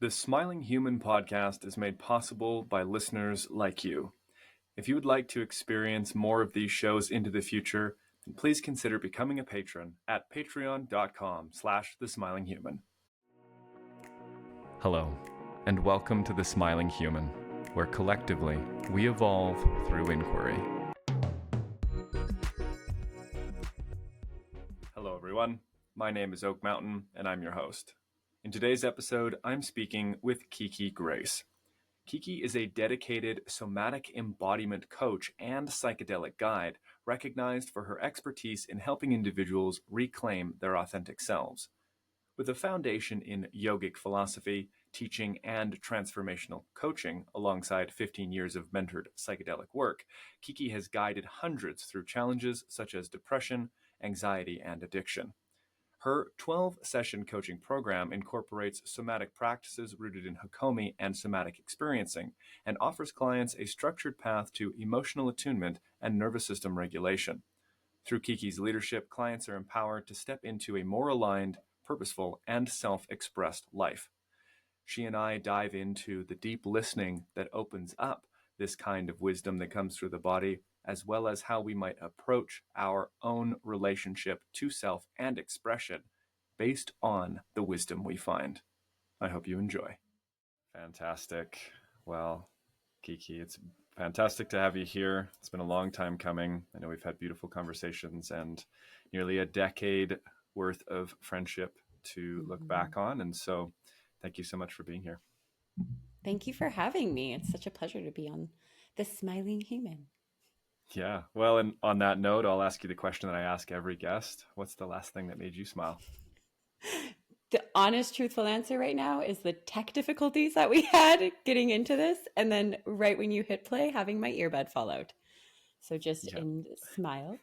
The Smiling Human podcast is made possible by listeners like you. If you would like to experience more of these shows into the future, then please consider becoming a patron at patreon.com/thesmilinghuman. Hello, and welcome to The Smiling Human, where collectively we evolve through inquiry. Hello, everyone. My name is Oak Mountain, and I'm your host. In today's episode, I'm speaking with Kiki Grace. Kiki is a dedicated somatic embodiment coach and psychedelic guide, recognized for her expertise in helping individuals reclaim their authentic selves. With a foundation in yogic philosophy, teaching, and transformational coaching, alongside 15 years of mentored psychedelic work, Kiki has guided hundreds through challenges such as depression, anxiety, and addiction. Her 12-session coaching program incorporates somatic practices rooted in Hakomi and somatic experiencing, and offers clients a structured path to emotional attunement and nervous system regulation. Through Kiki's leadership, clients are empowered to step into a more aligned, purposeful, and self-expressed life. She and I dive into the deep listening that opens up this kind of wisdom that comes through the body, as well as how we might approach our own relationship to self and expression based on the wisdom we find. I hope you enjoy. Fantastic. Well, Kiki, it's fantastic to have you here. It's been a long time coming. I know we've had beautiful conversations and nearly a decade worth of friendship to look back on. And so thank you so much for being here. Thank you for having me. It's such a pleasure to be on The Smiling Human. Yeah. Well, and on that note, I'll ask you the question that I ask every guest. What's the last thing that made you smile? The honest, truthful answer right now is the tech difficulties that we had getting into this. And then right when you hit play, having my earbud fall out. So just in smile.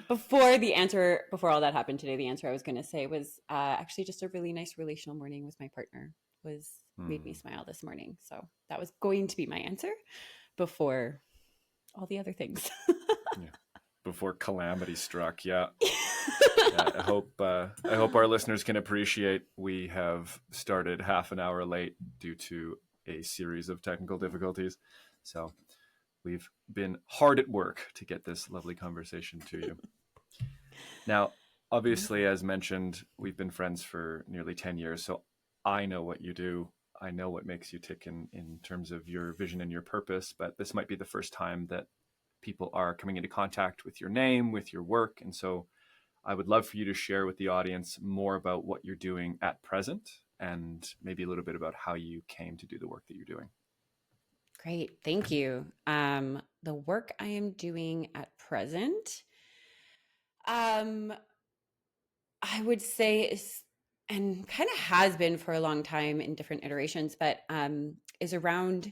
Before all that happened today, the answer I was going to say was actually just a really nice relational morning with my partner made me smile this morning. So that was going to be my answer before all the other things. Yeah. Before calamity struck. Yeah. Yeah, I hope our listeners can appreciate we have started half an hour late due to a series of technical difficulties. So we've been hard at work to get this lovely conversation to you. Now, obviously, as mentioned, we've been friends for nearly 10 years. So I know what you do. I know what makes you tick in terms of your vision and your purpose. But this might be the first time that people are coming into contact with your name, with your work. And so I would love for you to share with the audience more about what you're doing at present and maybe a little bit about how you came to do the work that you're doing. Great. Thank you. The work I am doing at present, I would say is, and kind of has been for a long time in different iterations, but is around,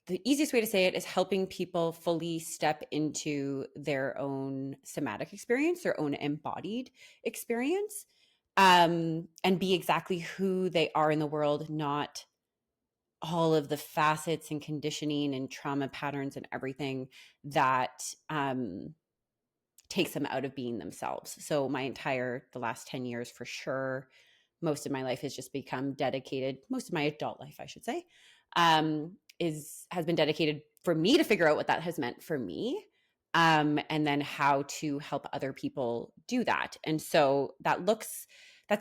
the easiest way to say it is helping people fully step into their own somatic experience, their own embodied experience, and be exactly who they are in the world, not all of the facets and conditioning and trauma patterns and everything that takes them out of being themselves. So the last 10 years for sure, most of my life has just become dedicated, most of my adult life, I should say, has been dedicated for me to figure out what that has meant for me, and then how to help other people do that. And so that's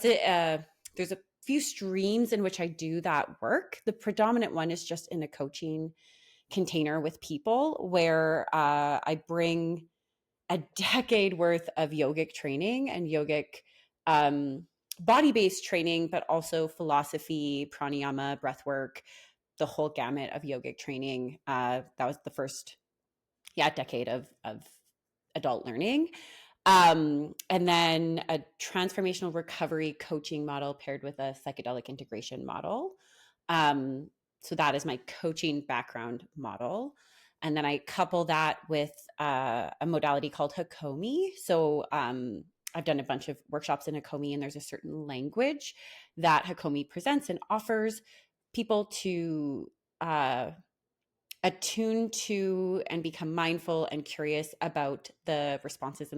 it. There's a few streams in which I do that work. The predominant one is just in a coaching container with people where I bring a decade worth of yogic training and yogic body-based training, but also philosophy, pranayama, breath work, the whole gamut of yogic training. That was the first decade of adult learning. And then a transformational recovery coaching model paired with a psychedelic integration model. So that is my coaching background model. And then I couple that with a modality called Hakomi. So I've done a bunch of workshops in Hakomi, and there's a certain language that Hakomi presents and offers people to attune to and become mindful and curious about the responses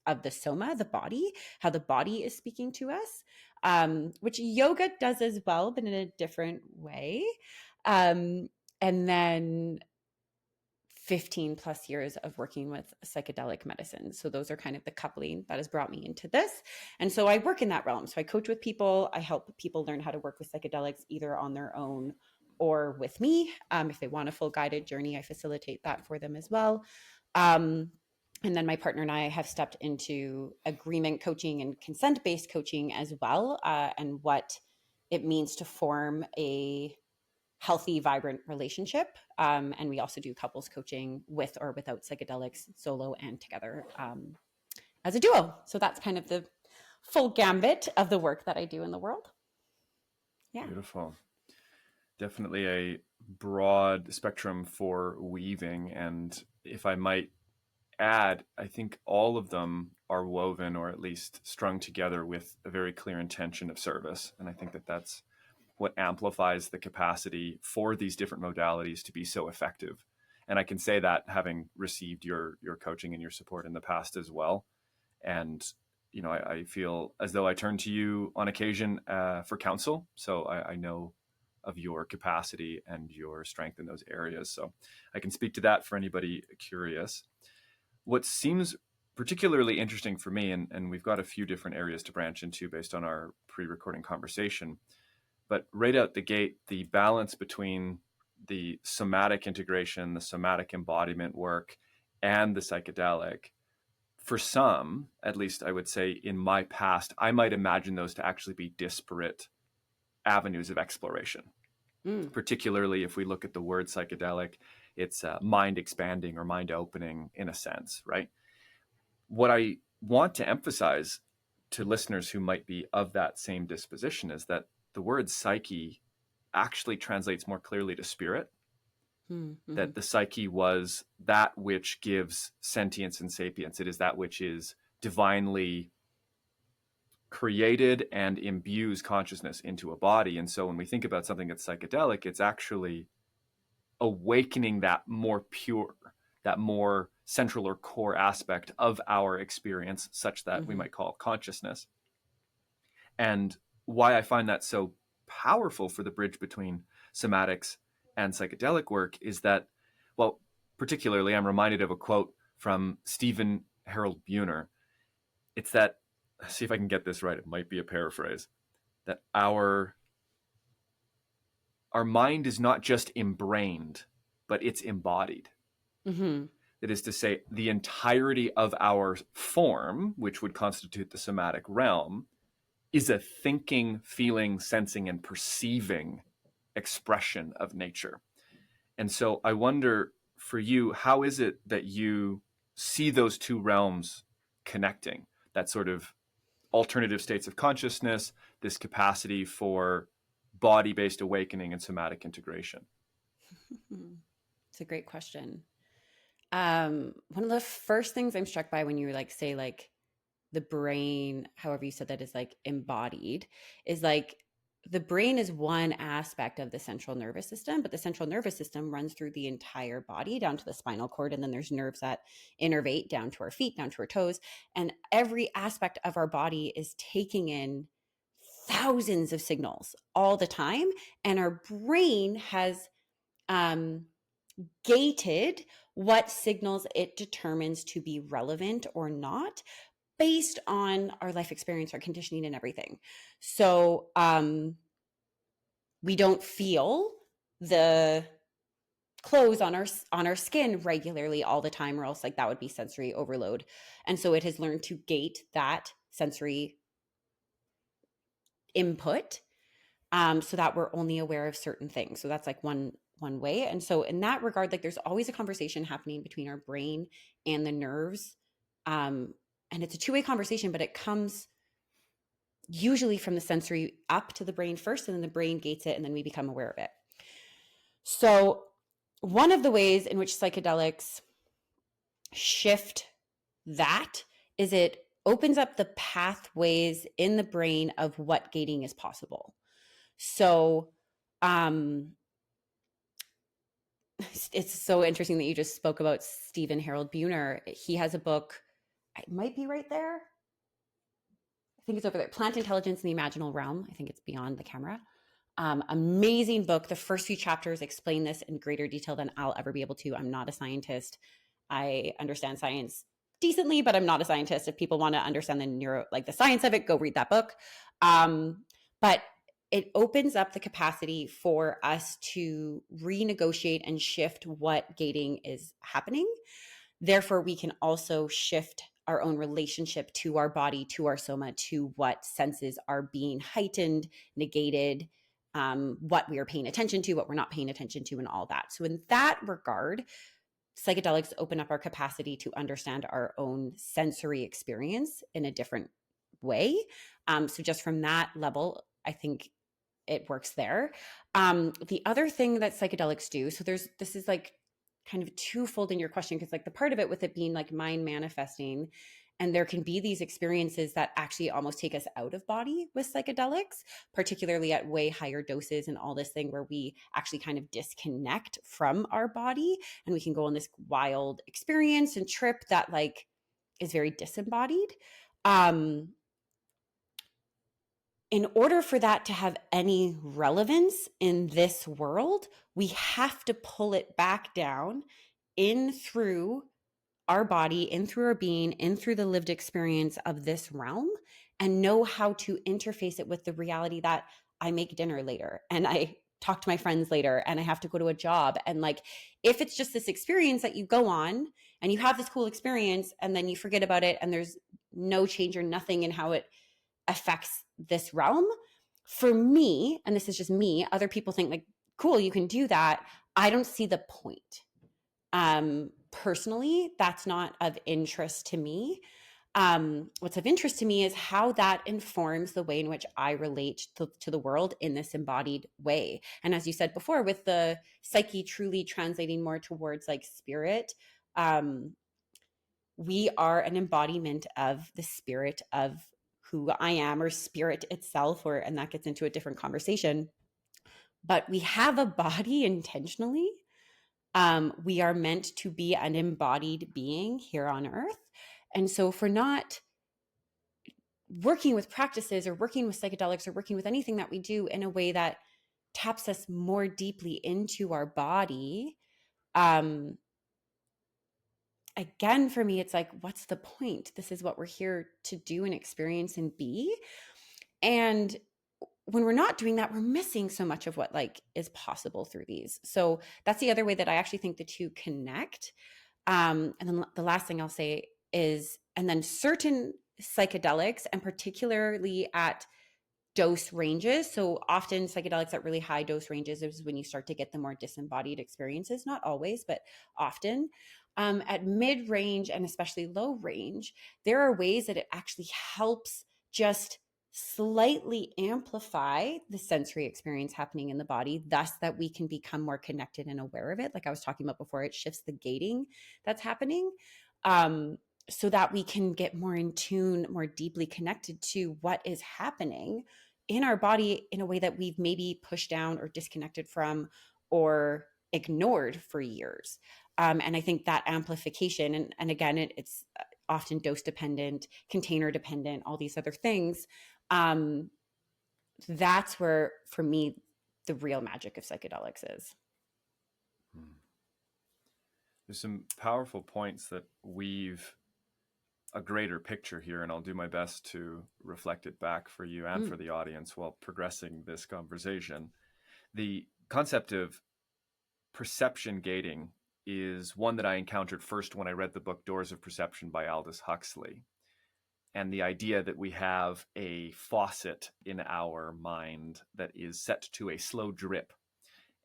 of the soma, the body, how the body is speaking to us. which yoga does as well, but in a different way. And then 15 plus years of working with psychedelic medicine. So those are kind of the coupling that has brought me into this. And so I work in that realm. So I coach with people. I help people learn how to work with psychedelics either on their own or with me. If they want a full guided journey, I facilitate that for them as well. And then my partner and I have stepped into agreement coaching and consent-based coaching as well, and what it means to form a healthy, vibrant relationship. And we also do couples coaching with or without psychedelics, solo and together, as a duo. So that's kind of the full gambit of the work that I do in the world. Yeah. Beautiful. Definitely a broad spectrum for weaving. And if I might add, I think all of them are woven or at least strung together with a very clear intention of service. And I think that that's what amplifies the capacity for these different modalities to be so effective. And I can say that having received your coaching and your support in the past as well. And I feel as though I turn to you on occasion for counsel. So I know of your capacity and your strength in those areas. So I can speak to that for anybody curious. What seems particularly interesting for me, and we've got a few different areas to branch into based on our pre-recording conversation, but right out the gate, the balance between the somatic integration, the somatic embodiment work, and the psychedelic, for some, at least I would say in my past, I might imagine those to actually be disparate avenues of exploration. Particularly if we look at the word psychedelic, it's mind expanding or mind opening in a sense, right? What I want to emphasize to listeners who might be of that same disposition is that the word psyche actually translates more clearly to spirit, that the psyche was that which gives sentience and sapience. It is that which is divinely created and imbues consciousness into a body. And so when we think about something that's psychedelic, it's actually awakening that more pure, that more central or core aspect of our experience, such that we might call consciousness. And why I find that so powerful for the bridge between somatics and psychedelic work is that, well, particularly I'm reminded of a quote from Stephen Harold Buhner. It's that, see if I can get this right, it might be a paraphrase, that our mind is not just embrained, but it's embodied. That is to say, the entirety of our form, which would constitute the somatic realm, is a thinking, feeling, sensing, and perceiving expression of nature. And so I wonder for you, how is it that you see those two realms connecting? That sort of alternative states of consciousness, this capacity for body-based awakening and somatic integration? It's a great question. One of the first things I'm struck by when you say the brain, however you said that, is like embodied, is like the brain is one aspect of the central nervous system, but the central nervous system runs through the entire body down to the spinal cord. And then there's nerves that innervate down to our feet, down to our toes. And every aspect of our body is taking in thousands of signals all the time. And our brain has gated what signals it determines to be relevant or not based on our life experience, our conditioning, and everything. So we don't feel the clothes on our skin regularly all the time, or else that would be sensory overload. And so it has learned to gate that sensory input, so that we're only aware of certain things. So that's one way. And so in that regard, there's always a conversation happening between our brain and the nerves. And it's a two-way conversation, but it comes usually from the sensory up to the brain first, and then the brain gates it, and then we become aware of it. So one of the ways in which psychedelics shift that is it opens up the pathways in the brain of what gating is possible. So it's so interesting that you just spoke about Stephen Harold Buhner. He has a book, it might be right there. think it's over there, Plant Intelligence in the Imaginal Realm. I think it's beyond the camera. Amazing book. The first few chapters explain this in greater detail than I'll ever be able to. I'm not a scientist. I understand science decently, but I'm not a scientist. If people want to understand the science of it, go read that book. But it opens up the capacity for us to renegotiate and shift what gating is happening. Therefore, we can also shift our own relationship to our body, to our soma, to what senses are being heightened, negated, what we are paying attention to, what we're not paying attention to, and all that. So, in that regard, psychedelics open up our capacity to understand our own sensory experience in a different way. So, just from that level, I think it works there. The other thing that psychedelics do, so this is like kind of twofold in your question, because like the part of it with it being like mind manifesting, and there can be these experiences that actually almost take us out of body with psychedelics, particularly at way higher doses and all this thing where we actually kind of disconnect from our body and we can go on this wild experience and trip that like is very disembodied. In order for that to have any relevance in this world, we have to pull it back down in through our body, in through our being, in through the lived experience of this realm, and know how to interface it with the reality that I make dinner later and I talk to my friends later and I have to go to a job. And like, if it's just this experience that you go on and you have this cool experience and then you forget about it and there's no change or nothing in how it affects this realm, for me, and this is just me, other people think like, cool, you can do that. I don't see the point. Personally, that's not of interest to me. What's of interest to me is how that informs the way in which I relate to the world in this embodied way. And as you said before, with the psyche truly translating more towards like spirit, we are an embodiment of the spirit of who I am, or spirit itself, and that gets into a different conversation. But we have a body intentionally. We are meant to be an embodied being here on earth. And so if we're not working with practices or working with psychedelics or working with anything that we do in a way that taps us more deeply into our body, again, for me, it's like, what's the point? This is what we're here to do and experience and be. And when we're not doing that, we're missing so much of what like is possible through these. So that's the other way that I actually think the two connect. And then the last thing I'll say is, and then certain psychedelics, and particularly at dose ranges. So often psychedelics at really high dose ranges is when you start to get the more disembodied experiences, not always, but often. At mid range and especially low range, there are ways that it actually helps just slightly amplify the sensory experience happening in the body, thus that we can become more connected and aware of it. Like I was talking about before, it shifts the gating that's happening. So that we can get more in tune, more deeply connected to what is happening in our body in a way that we've maybe pushed down or disconnected from or ignored for years. And I think that amplification, and again, it's often dose dependent, container dependent, all these other things. That's where, for me, the real magic of psychedelics is. There's some powerful points that weave a greater picture here, and I'll do my best to reflect it back for you and for the audience while progressing this conversation. The concept of perception gating is one that I encountered first when I read the book Doors of Perception by Aldous Huxley. And the idea that we have a faucet in our mind that is set to a slow drip.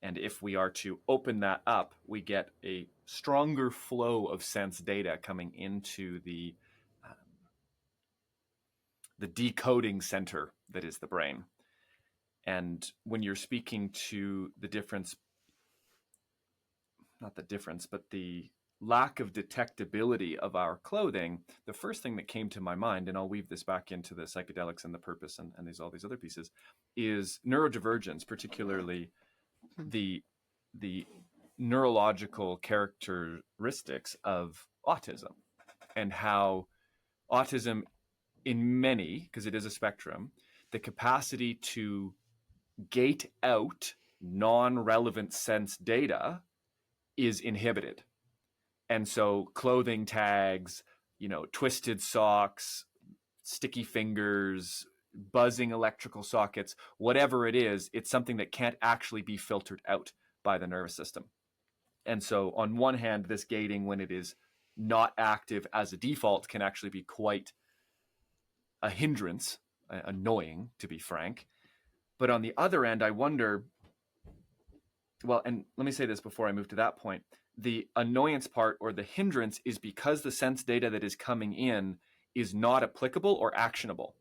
And if we are to open that up, we get a stronger flow of sense data coming into the decoding center that is the brain. And when you're speaking to the difference, not the difference, but the lack of detectability of our clothing, the first thing that came to my mind, and I'll weave this back into the psychedelics and the purpose and all these other pieces, is neurodivergence, particularly the neurological characteristics of autism, and how autism in many, because it is a spectrum, the capacity to gate out non-relevant sense data is inhibited. And so clothing tags, twisted socks, sticky fingers, buzzing electrical sockets, whatever it is, it's something that can't actually be filtered out by the nervous system. And so on one hand, this gating, when it is not active as a default, can actually be quite a hindrance, annoying, to be frank. But on the other end, I wonder, well, and let me say this before I move to that point. The annoyance part or the hindrance is because the sense data that is coming in is not applicable or actionable.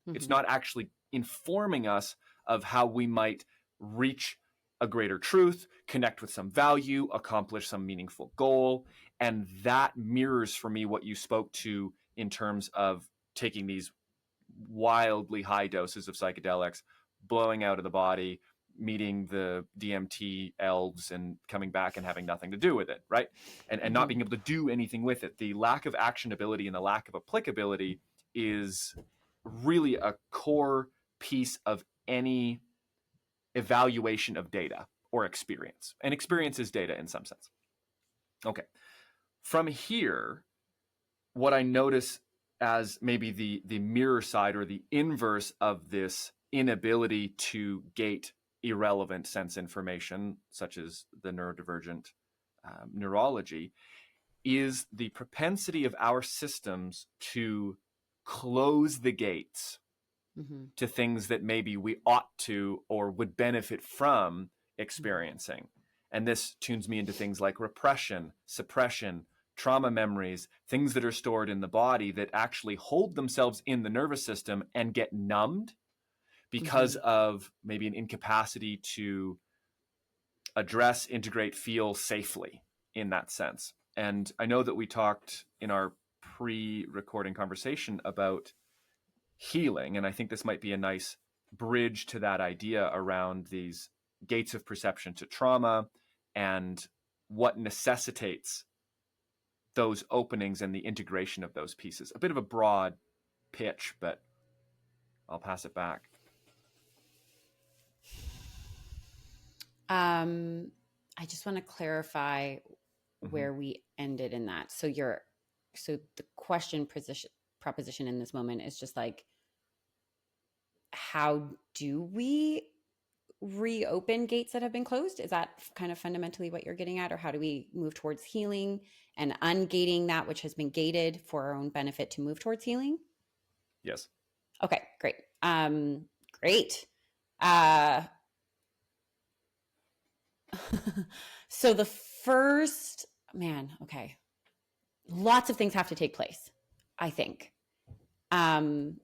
Mm-hmm. It's not actually informing us of how we might reach a greater truth, connect with some value, accomplish some meaningful goal. And that mirrors for me what you spoke to in terms of taking these wildly high doses of psychedelics, blowing out of the body, meeting the DMT elves and coming back and having nothing to do with it, right? And mm-hmm. not being able to do anything with it. The lack of actionability and the lack of applicability is really a core piece of any evaluation of data or experience. And experience is data in some sense. Okay. From here, what I notice as maybe the mirror side or the inverse of this inability to gate irrelevant sense information, such as the neurodivergent neurology, is the propensity of our systems to close the gates mm-hmm. to things that maybe we ought to or would benefit from experiencing. And this tunes me into things like repression, suppression, trauma memories, things that are stored in the body that actually hold themselves in the nervous system and get numbed because mm-hmm. of maybe an incapacity to address, integrate, feel safely in that sense. And I know that we talked in our pre-recording conversation about healing, and I think this might be a nice bridge to that idea around these gates of perception to trauma and what necessitates those openings and the integration of those pieces. A bit of a broad pitch, but I'll pass it back. I just want to clarify mm-hmm. where we ended in that. So the question proposition in this moment is just like, how do we reopen gates that have been closed? Is that kind of fundamentally what you're getting at? Or how do we move towards healing and ungating that which has been gated for our own benefit to move towards healing? Yes. Okay, great. Great. So the first, okay. Lots of things have to take place, I think. One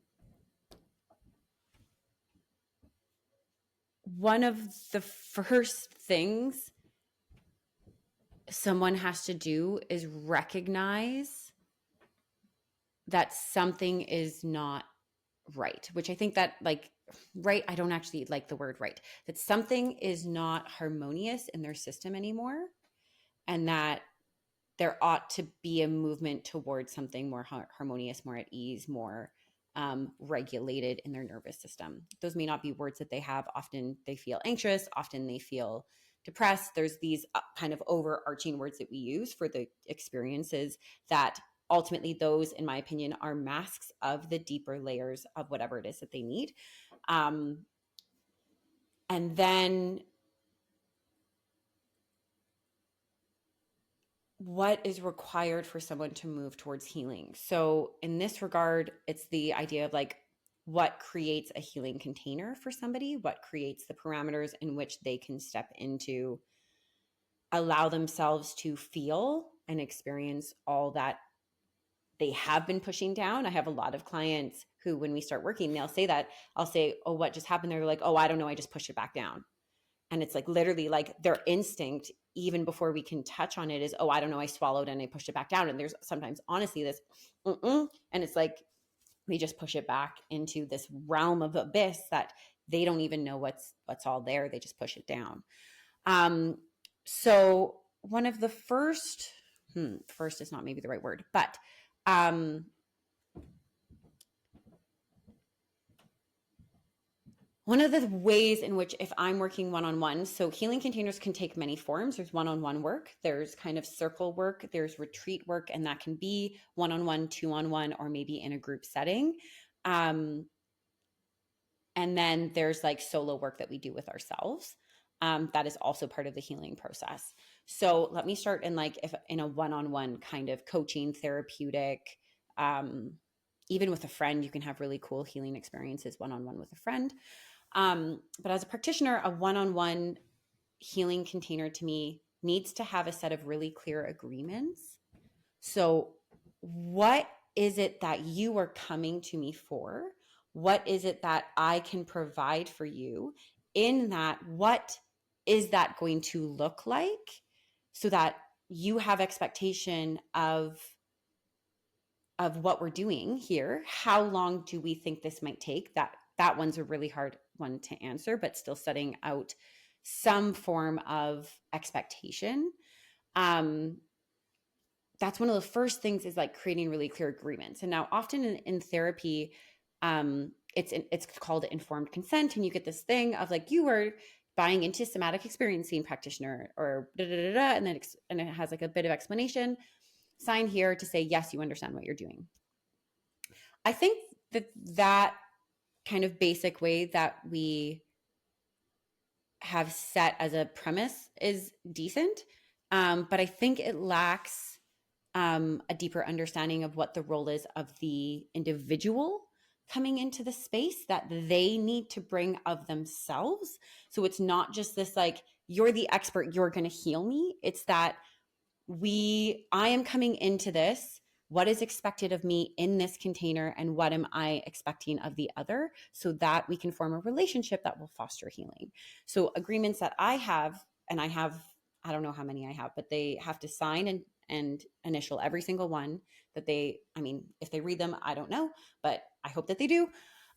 of the first things someone has to do is recognize that something is not right, which I think that right, I don't actually like the word right, that something is not harmonious in their system anymore, and that there ought to be a movement towards something more harmonious, more at ease, more regulated in their nervous system. Those may not be words that they have. Often they feel anxious, often they feel depressed. There's these kind of overarching words that we use for the experiences that ultimately, those, in my opinion, are masks of the deeper layers of whatever it is that they need. And then what is required for someone to move towards healing? So in this regard, it's the idea of what creates a healing container for somebody, what creates the parameters in which they can step into, allow themselves to feel and experience all that they have been pushing down. I have a lot of clients who, when we start working, they'll say that. I'll say, oh, what just happened? They're like, oh, I don't know. I just pushed it back down. And it's literally their instinct, even before we can touch on it, is, oh, I don't know, I swallowed and I pushed it back down. And there's sometimes honestly this, and it's we just push it back into this realm of abyss that they don't even know what's all there. They just push it down. So one of the first is not maybe the right word, but One of the ways in which, if I'm working one-on-one, so healing containers can take many forms. There's one-on-one work, there's kind of circle work, there's retreat work, and that can be one-on-one, two-on-one, or maybe in a group setting. And then there's like solo work that we do with ourselves. That is also part of the healing process. So let me start in like if in a one-on-one kind of coaching, therapeutic, even with a friend, you can have really cool healing experiences one-on-one with a friend. But as a practitioner, a one-on-one healing container to me needs to have a set of really clear agreements. So what is it that you are coming to me for? What is it that I can provide for you? In that, what is that going to look like, so that you have expectation of what we're doing here? How long do we think this might take? That one's a really hard one to answer, but still setting out some form of expectation. That's one of the first things, is like creating really clear agreements. And now often in therapy, it's called informed consent, and you get this thing of like, you are buying into somatic experiencing practitioner, or da, da, da, da, and then and it has like a bit of explanation. Sign here to say yes, you understand what you're doing. I think that kind of basic way that we have set as a premise is decent, but I think it lacks a deeper understanding of what the role is of the individual coming into the space that they need to bring of themselves. So it's not just this like, you're the expert, you're going to heal me. It's that I am coming into this, what is expected of me in this container, and what am I expecting of the other, so that we can form a relationship that will foster healing. So agreements that I have, and I don't know how many I have, but they have to sign and initial every single one that if they read them, I don't know, but I hope that they do.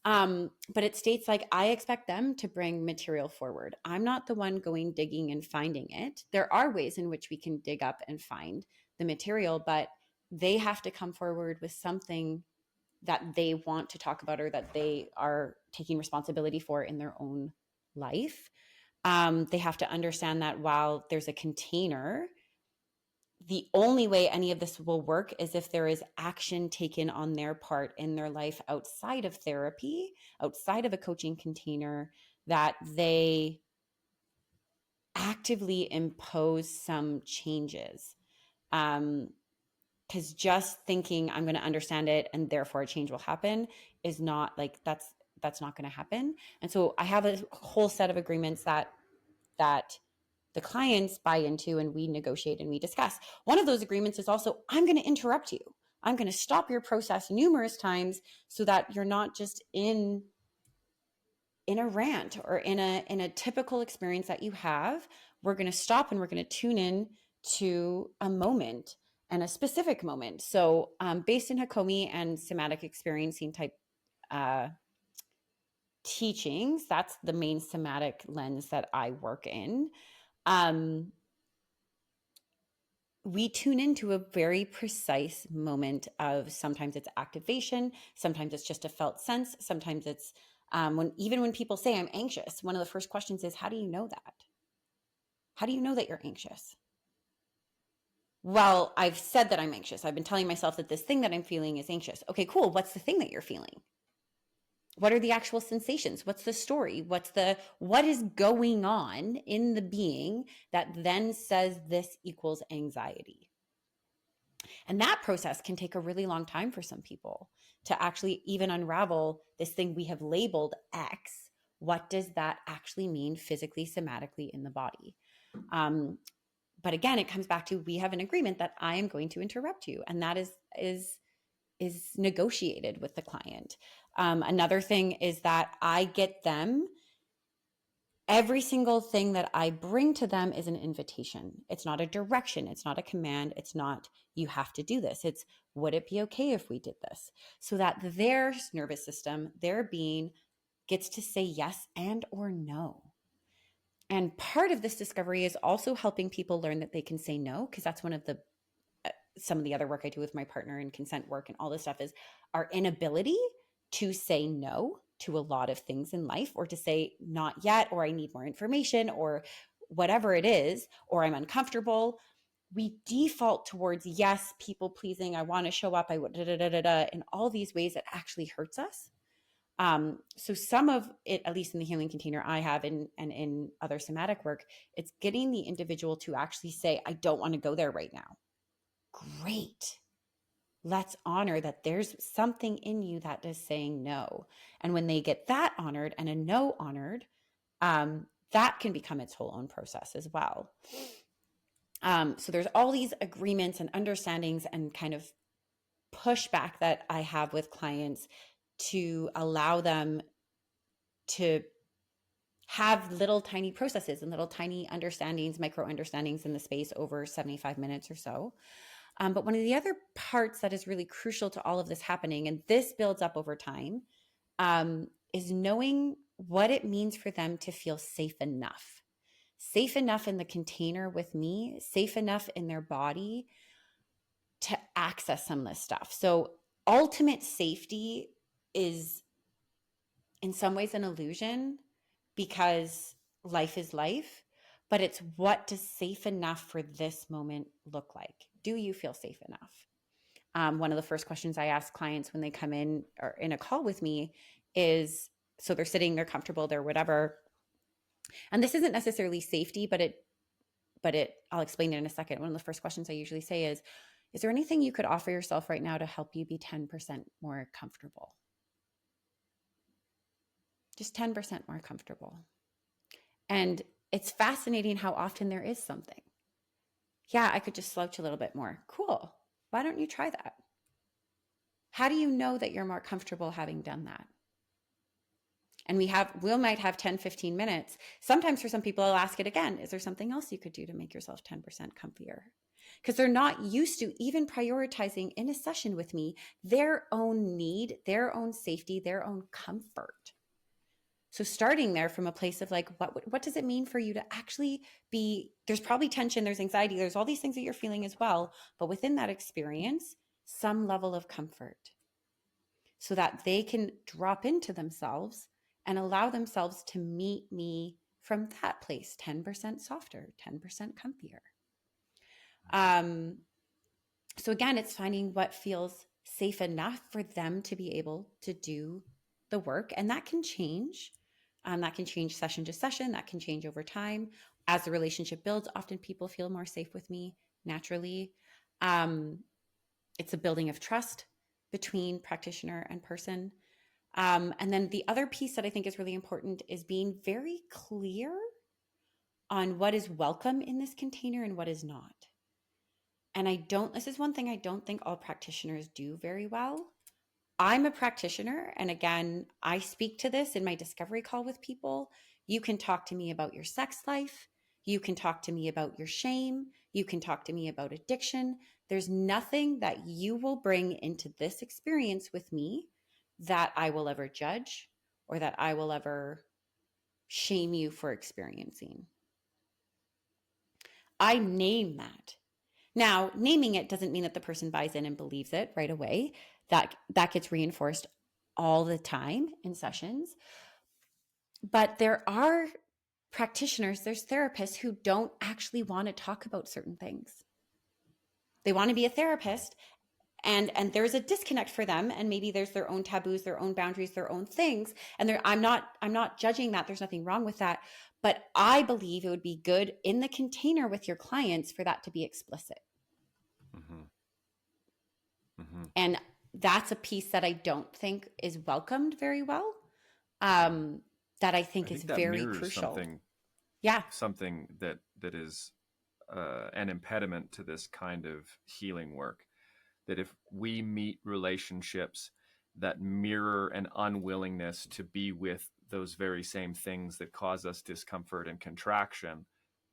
But it states like, I expect them to bring material forward. I'm not the one going digging and finding it. There are ways in which we can dig up and find the material, but they have to come forward with something that they want to talk about, or that they are taking responsibility for in their own life. They have to understand that while there's a container, the only way any of this will work is if there is action taken on their part in their life outside of therapy, outside of a coaching container, that they actively impose some changes. Because just thinking I'm going to understand it and therefore a change will happen is not like, that's not going to happen. And so I have a whole set of agreements that the clients buy into, and we negotiate and we discuss. One of those agreements is also, I'm going to interrupt you. I'm going to stop your process numerous times, so that you're not just in a rant or in a typical experience that you have. We're going to stop, and we're going to tune in to a moment, and a specific moment. So based in Hakomi and somatic experiencing type teachings, that's the main somatic lens that I work in. We tune into a very precise moment of, sometimes it's activation, sometimes it's just a felt sense, sometimes it's when people say I'm anxious, one of the first questions is, how do you know that? How do you know that you're anxious? Well, I've said that I'm anxious. I've been telling myself that this thing that I'm feeling is anxious. Okay, cool. What's the thing that you're feeling? What are the actual sensations? What's the story? What is going on in the being that then says this equals anxiety? And that process can take a really long time for some people to actually even unravel this thing we have labeled X. What does that actually mean physically, somatically in the body? But again, it comes back to, we have an agreement that I am going to interrupt you, and that is negotiated with the client. Another thing is that I get them. Every single thing that I bring to them is an invitation. It's not a direction. It's not a command. It's not, you have to do this. It's, would it be okay if we did this? So that their nervous system, their being, gets to say yes and or no. And part of this discovery is also helping people learn that they can say no, because that's one of the some of the other work I do with my partner in consent work and all this stuff, is our inability to say no to a lot of things in life, or to say not yet, or I need more information, or whatever it is, or I'm uncomfortable, we default towards yes, people pleasing. I want to show up. I would in all these ways that actually hurts us. So some of it, at least in the healing container I have, and in other somatic work, it's getting the individual to actually say, I don't want to go there right now. Great. Let's honor that there's something in you that is saying no. And when they get that honored and a no honored, that can become its whole own process as well. So there's all these agreements and understandings and kind of pushback that I have with clients to allow them to have little tiny processes and little tiny understandings, micro understandings in the space over 75 minutes or so. But one of the other parts that is really crucial to all of this happening, and this builds up over time, is knowing what it means for them to feel safe enough in the container with me, safe enough in their body to access some of this stuff. So ultimate safety is in some ways an illusion, because life is life, but it's what does safe enough for this moment look like? Do you feel safe enough? One of the first questions I ask clients when they come in or in a call with me is, so they're sitting, they're comfortable, they're whatever. And this isn't necessarily safety, but I'll explain it in a second. One of the first questions I usually say is there anything you could offer yourself right now to help you be 10% more comfortable? Just 10% more comfortable. And it's fascinating how often there is something. Yeah, I could just slouch a little bit more. Cool. Why don't you try that? How do you know that you're more comfortable having done that? And we might have 10, 15 minutes. Sometimes for some people, I'll ask it again. Is there something else you could do to make yourself 10% comfier? Because they're not used to even prioritizing in a session with me their own need, their own safety, their own comfort. So starting there from a place of like, what does it mean for you to actually be, there's probably tension, there's anxiety, there's all these things that you're feeling as well, but within that experience, some level of comfort so that they can drop into themselves and allow themselves to meet me from that place, 10% softer, 10% comfier. So again, it's finding what feels safe enough for them to be able to do the work. And that can change. That can change session to session. That can change over time. As the relationship builds, often people feel more safe with me naturally. It's a building of trust between practitioner and person. And then the other piece that I think is really important is being very clear on what is welcome in this container and what is not. And this is one thing I don't think all practitioners do very well. I'm a practitioner, and again, I speak to this in my discovery call with people. You can talk to me about your sex life. You can talk to me about your shame. You can talk to me about addiction. There's nothing that you will bring into this experience with me that I will ever judge or that I will ever shame you for experiencing. I name that. Now, naming it doesn't mean that the person buys in and believes it right away. That gets reinforced all the time in sessions. But there are practitioners, there's therapists who don't actually want to talk about certain things. They want to be a therapist, and there's a disconnect for them, and maybe there's their own taboos, their own boundaries, their own things. And I'm not judging that. There's nothing wrong with that. But I believe it would be good in the container with your clients for that to be explicit. Mm-hmm. Mm-hmm. And that's a piece that I don't think is welcomed very well. That I think is very crucial. Something that is an impediment to this kind of healing work. That if we meet relationships that mirror an unwillingness to be with those very same things that cause us discomfort and contraction,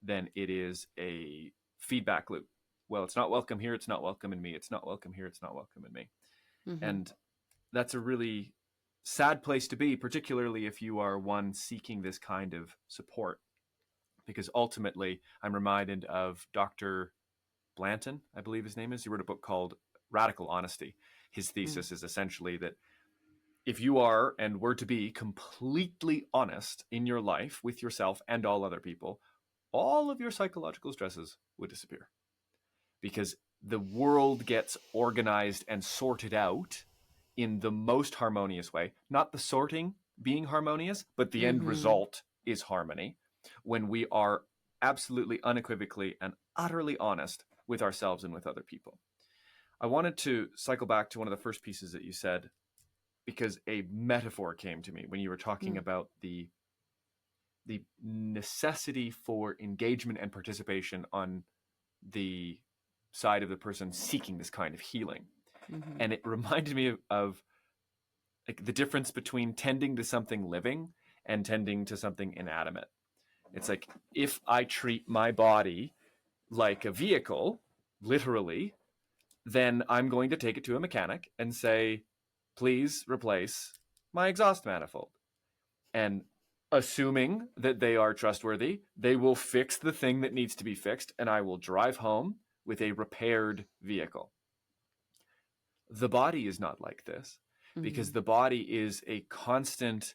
then it is a feedback loop. Well, it's not welcome here, it's not welcome in me. It's not welcome here, it's not welcome in me. Mm-hmm. And that's a really sad place to be, particularly if you are one seeking this kind of support. Because ultimately, I'm reminded of Dr. Blanton, I believe his name is. He wrote a book called Radical Honesty. His thesis is essentially that if you are and were to be completely honest in your life with yourself and all other people, all of your psychological stresses would disappear, because the world gets organized and sorted out in the most harmonious way. Not the sorting being harmonious, but the end result is harmony when we are absolutely unequivocally and utterly honest with ourselves and with other people. I wanted to cycle back to one of the first pieces that you said, because a metaphor came to me when you were talking about the necessity for engagement and participation on the side of the person seeking this kind of healing. And it reminded me of like the difference between tending to something living and tending to something inanimate. It's like, if I treat my body like a vehicle, literally, then I'm going to take it to a mechanic and say, please replace my exhaust manifold. And assuming that they are trustworthy, they will fix the thing that needs to be fixed, and I will drive home with a repaired vehicle. The body is not like this, because the body is a constant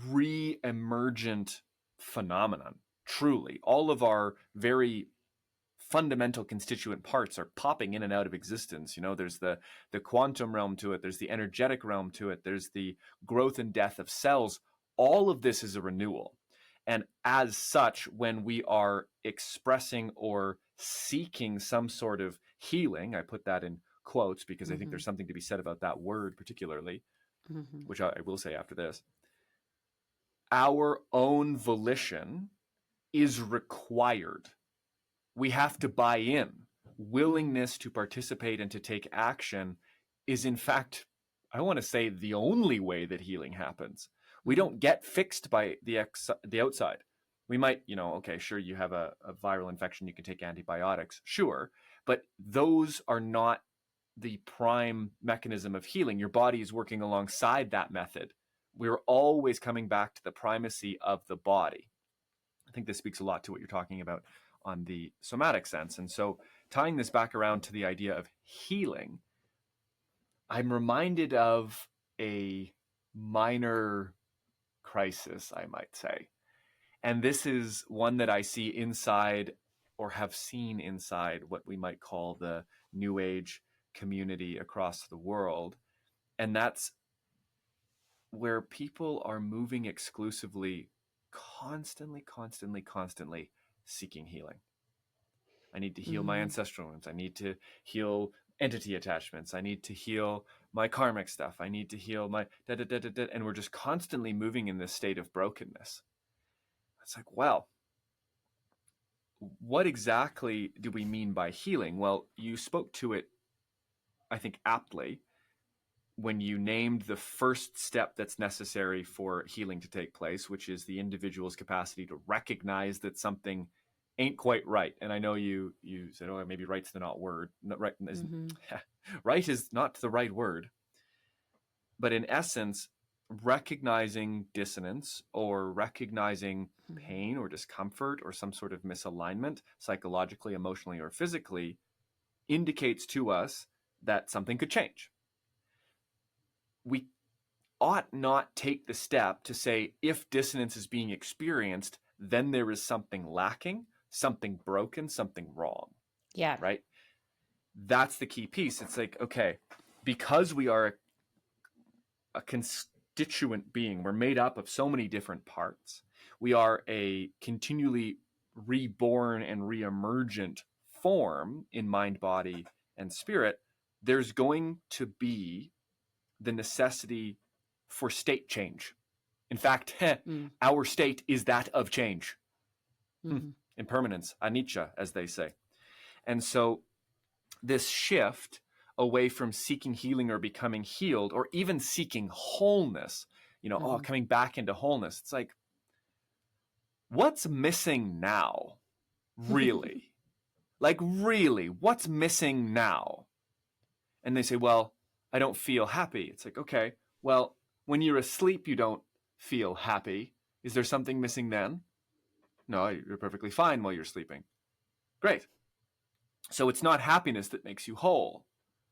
re-emergent phenomenon. Truly, all of our very fundamental constituent parts are popping in and out of existence. You know, there's the quantum realm to it, there's the energetic realm to it, there's the growth and death of cells. All of this is a renewal. And as such, when we are expressing or seeking some sort of healing, I put that in quotes because I think there's something to be said about that word particularly, which I will say after this. Our own volition is required. We have to buy in. Willingness to participate and to take action is, in fact, I want to say, the only way that healing happens. We don't get fixed by the outside. We might, okay, sure, you have a viral infection, you can take antibiotics, sure, but those are not the prime mechanism of healing. Your body is working alongside that method. We're always coming back to the primacy of the body. I think this speaks a lot to what you're talking about on the somatic sense. And so tying this back around to the idea of healing, I'm reminded of a minor crisis, I might say. And this is one that I see inside, or have seen inside, what we might call the New Age community across the world. And that's where people are moving exclusively, constantly seeking healing. I need to heal my ancestral wounds. I need to heal entity attachments. I need to heal my karmic stuff. I need to heal my da-da-da-da-da. And we're just constantly moving in this state of brokenness. It's like, well, what exactly do we mean by healing? Well, you spoke to it, I think, aptly when you named the first step that's necessary for healing to take place, which is the individual's capacity to recognize that something ain't quite right. And I know you said, oh, maybe right's the not word. Not right, right is not the right word. But in essence, recognizing dissonance or recognizing pain or discomfort or some sort of misalignment, psychologically, emotionally, or physically, indicates to us that something could change. We ought not take the step to say, if dissonance is being experienced, then there is something lacking, something broken, something wrong. Yeah. Right? That's the key piece. It's like, okay, because we are a constituent being, we're made up of so many different parts. We are a continually reborn and reemergent form in mind, body, and spirit. There's going to be the necessity for state change. In fact, our state is that of change. Impermanence, anicca, as they say. And so this shift away from seeking healing or becoming healed, or even seeking wholeness, coming back into wholeness. It's like, what's missing now? Really? Like, really, what's missing now? And they say, well, I don't feel happy. It's like, okay, well, when you're asleep, you don't feel happy. Is there something missing then? No, you're perfectly fine while you're sleeping. Great. So it's not happiness that makes you whole.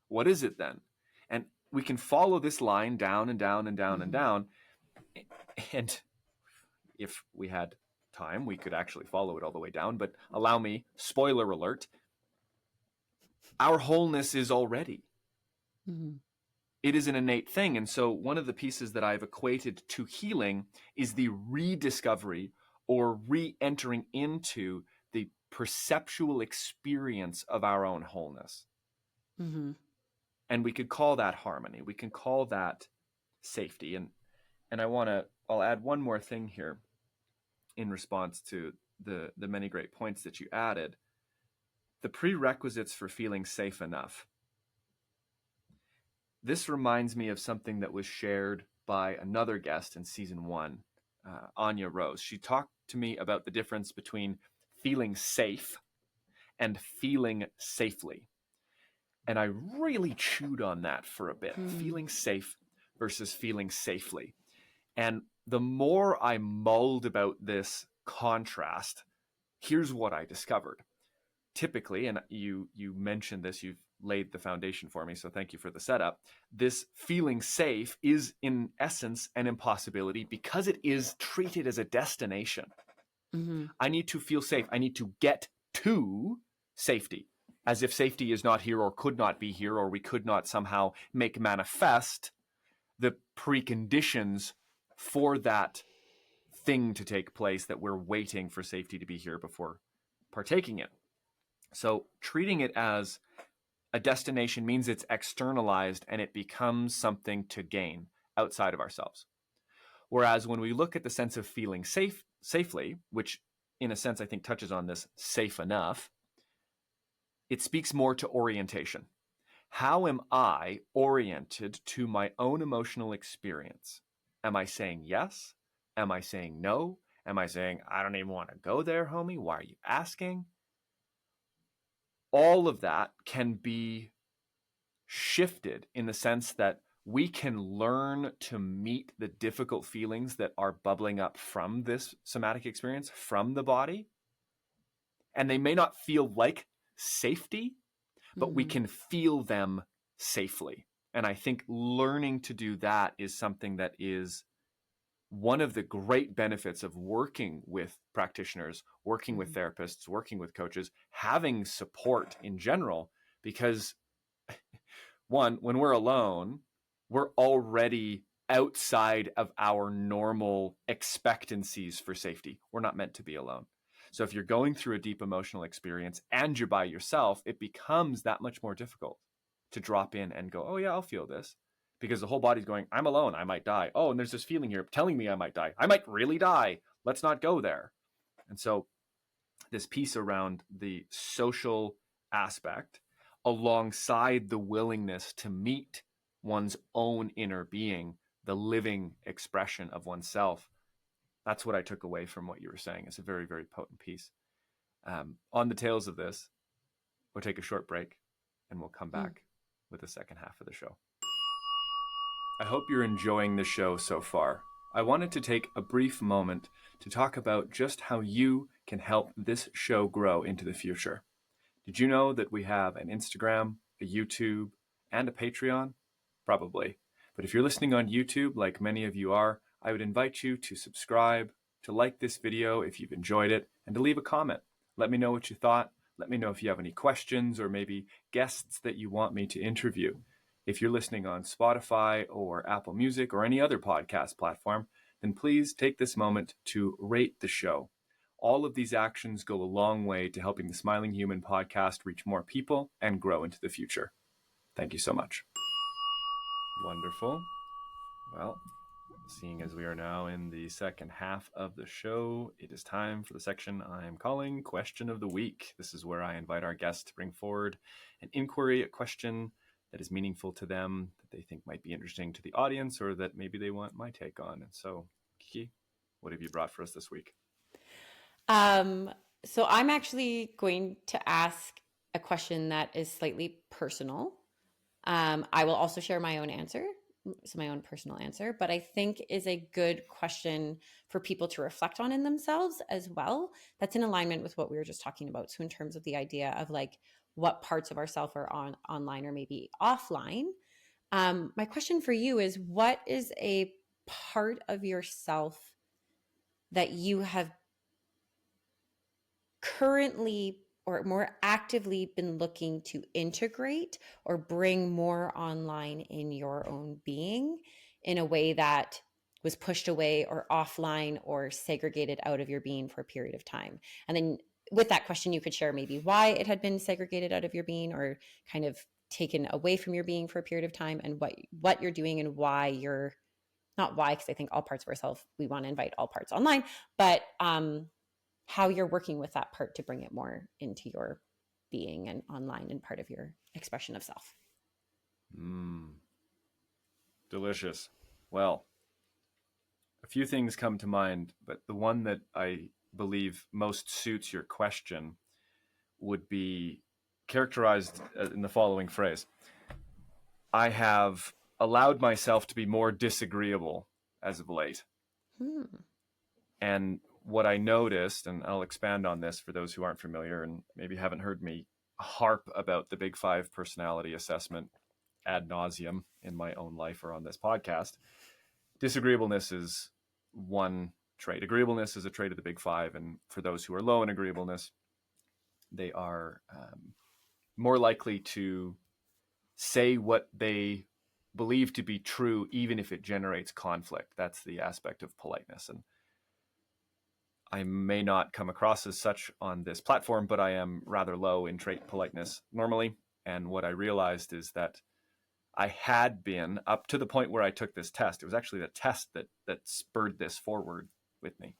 What is it then? And we can follow this line down and down and down and down. And if we had time, we could actually follow it all the way down. But allow me, spoiler alert, our wholeness is already. It is an innate thing. And so one of the pieces that I've equated to healing is the rediscovery or re-entering into the perceptual experience of our own wholeness. And we could call that harmony. We can call that safety. And I'll add one more thing here in response to the many great points that you added. The prerequisites for feeling safe enough. This reminds me of something that was shared by another guest in season 1, Anya Rose. She talked to me about the difference between feeling safe and feeling safely. And I really chewed on that for a bit, feeling safe versus feeling safely. And the more I mulled about this contrast, here's what I discovered. Typically, and you mentioned this, you've laid the foundation for me, so thank you for the setup. This feeling safe is in essence an impossibility because it is treated as a destination. I need to feel safe. I need to get to safety, as if safety is not here or could not be here, or we could not somehow make manifest the preconditions for that thing to take place that we're waiting for safety to be here before partaking in. So treating it as a destination means it's externalized and it becomes something to gain outside of ourselves. Whereas when we look at the sense of feeling safely, which in a sense I think touches on this safe enough, it speaks more to orientation. How am I oriented to my own emotional experience? Am I saying yes? Am I saying no? Am I saying, I don't even want to go there, homie? Why are you asking? All of that can be shifted in the sense that we can learn to meet the difficult feelings that are bubbling up from this somatic experience, from the body. And they may not feel like safety, but we can feel them safely. And I think learning to do that is something that is one of the great benefits of working with practitioners, working with therapists, working with coaches, having support in general, because one, when we're alone, we're already outside of our normal expectancies for safety. We're not meant to be alone. So if you're going through a deep emotional experience and you're by yourself, it becomes that much more difficult to drop in and go, oh yeah, I'll feel this. Because the whole body's going, I'm alone, I might die. Oh, and there's this feeling here telling me I might die. I might really die. Let's not go there. And so this piece around the social aspect alongside the willingness to meet one's own inner being, the living expression of oneself. That's what I took away from what you were saying. It's a very, very potent piece. On the tails of this, we'll take a short break and we'll come back with the second half of the show. I hope you're enjoying the show so far. I wanted to take a brief moment to talk about just how you can help this show grow into the future. Did you know that we have an Instagram, a YouTube, and a Patreon? Probably. But if you're listening on YouTube, like many of you are, I would invite you to subscribe, to like this video if you've enjoyed it, and to leave a comment. Let me know what you thought. Let me know if you have any questions or maybe guests that you want me to interview. If you're listening on Spotify or Apple Music or any other podcast platform, then please take this moment to rate the show. All of these actions go a long way to helping the Smiling Human podcast reach more people and grow into the future. Thank you so much. Wonderful. Well, seeing as we are now in the second half of the show, it is time for the section I am calling Question of the Week. This is where I invite our guests to bring forward an inquiry, a question that is meaningful to them, that they think might be interesting to the audience, or that maybe they want my take on. And so, Kiki, what have you brought for us this week? So I'm actually going to ask a question that is slightly personal. I will also share my own answer, so my own personal answer, but I think is a good question for people to reflect on in themselves as well. That's in alignment with what we were just talking about. So in terms of the idea of like what parts of ourself are online or maybe offline. My question for you is, what is a part of yourself that you have currently or more actively been looking to integrate or bring more online in your own being in a way that was pushed away or offline or segregated out of your being for a period of time? And then with that question, you could share maybe why it had been segregated out of your being or kind of taken away from your being for a period of time, and what you're doing and why you're not why, because I think all parts of ourselves, we want to invite all parts online, but how you're working with that part to bring it more into your being and online and part of your expression of self. Delicious. Well, a few things come to mind, but the one that I believe most suits your question would be characterized in the following phrase: I have allowed myself to be more disagreeable as of late. And what I noticed, and I'll expand on this for those who aren't familiar and maybe haven't heard me harp about the Big Five personality assessment ad nauseum in my own life or on this podcast, disagreeableness is one trait. Agreeableness is a trait of the Big Five. And for those who are low in agreeableness, they are more likely to say what they believe to be true, even if it generates conflict. That's the aspect of politeness. And I may not come across as such on this platform, but I am rather low in trait politeness normally. And what I realized is that I had been, up to the point where I took this test, it was actually the test that spurred this forward with me,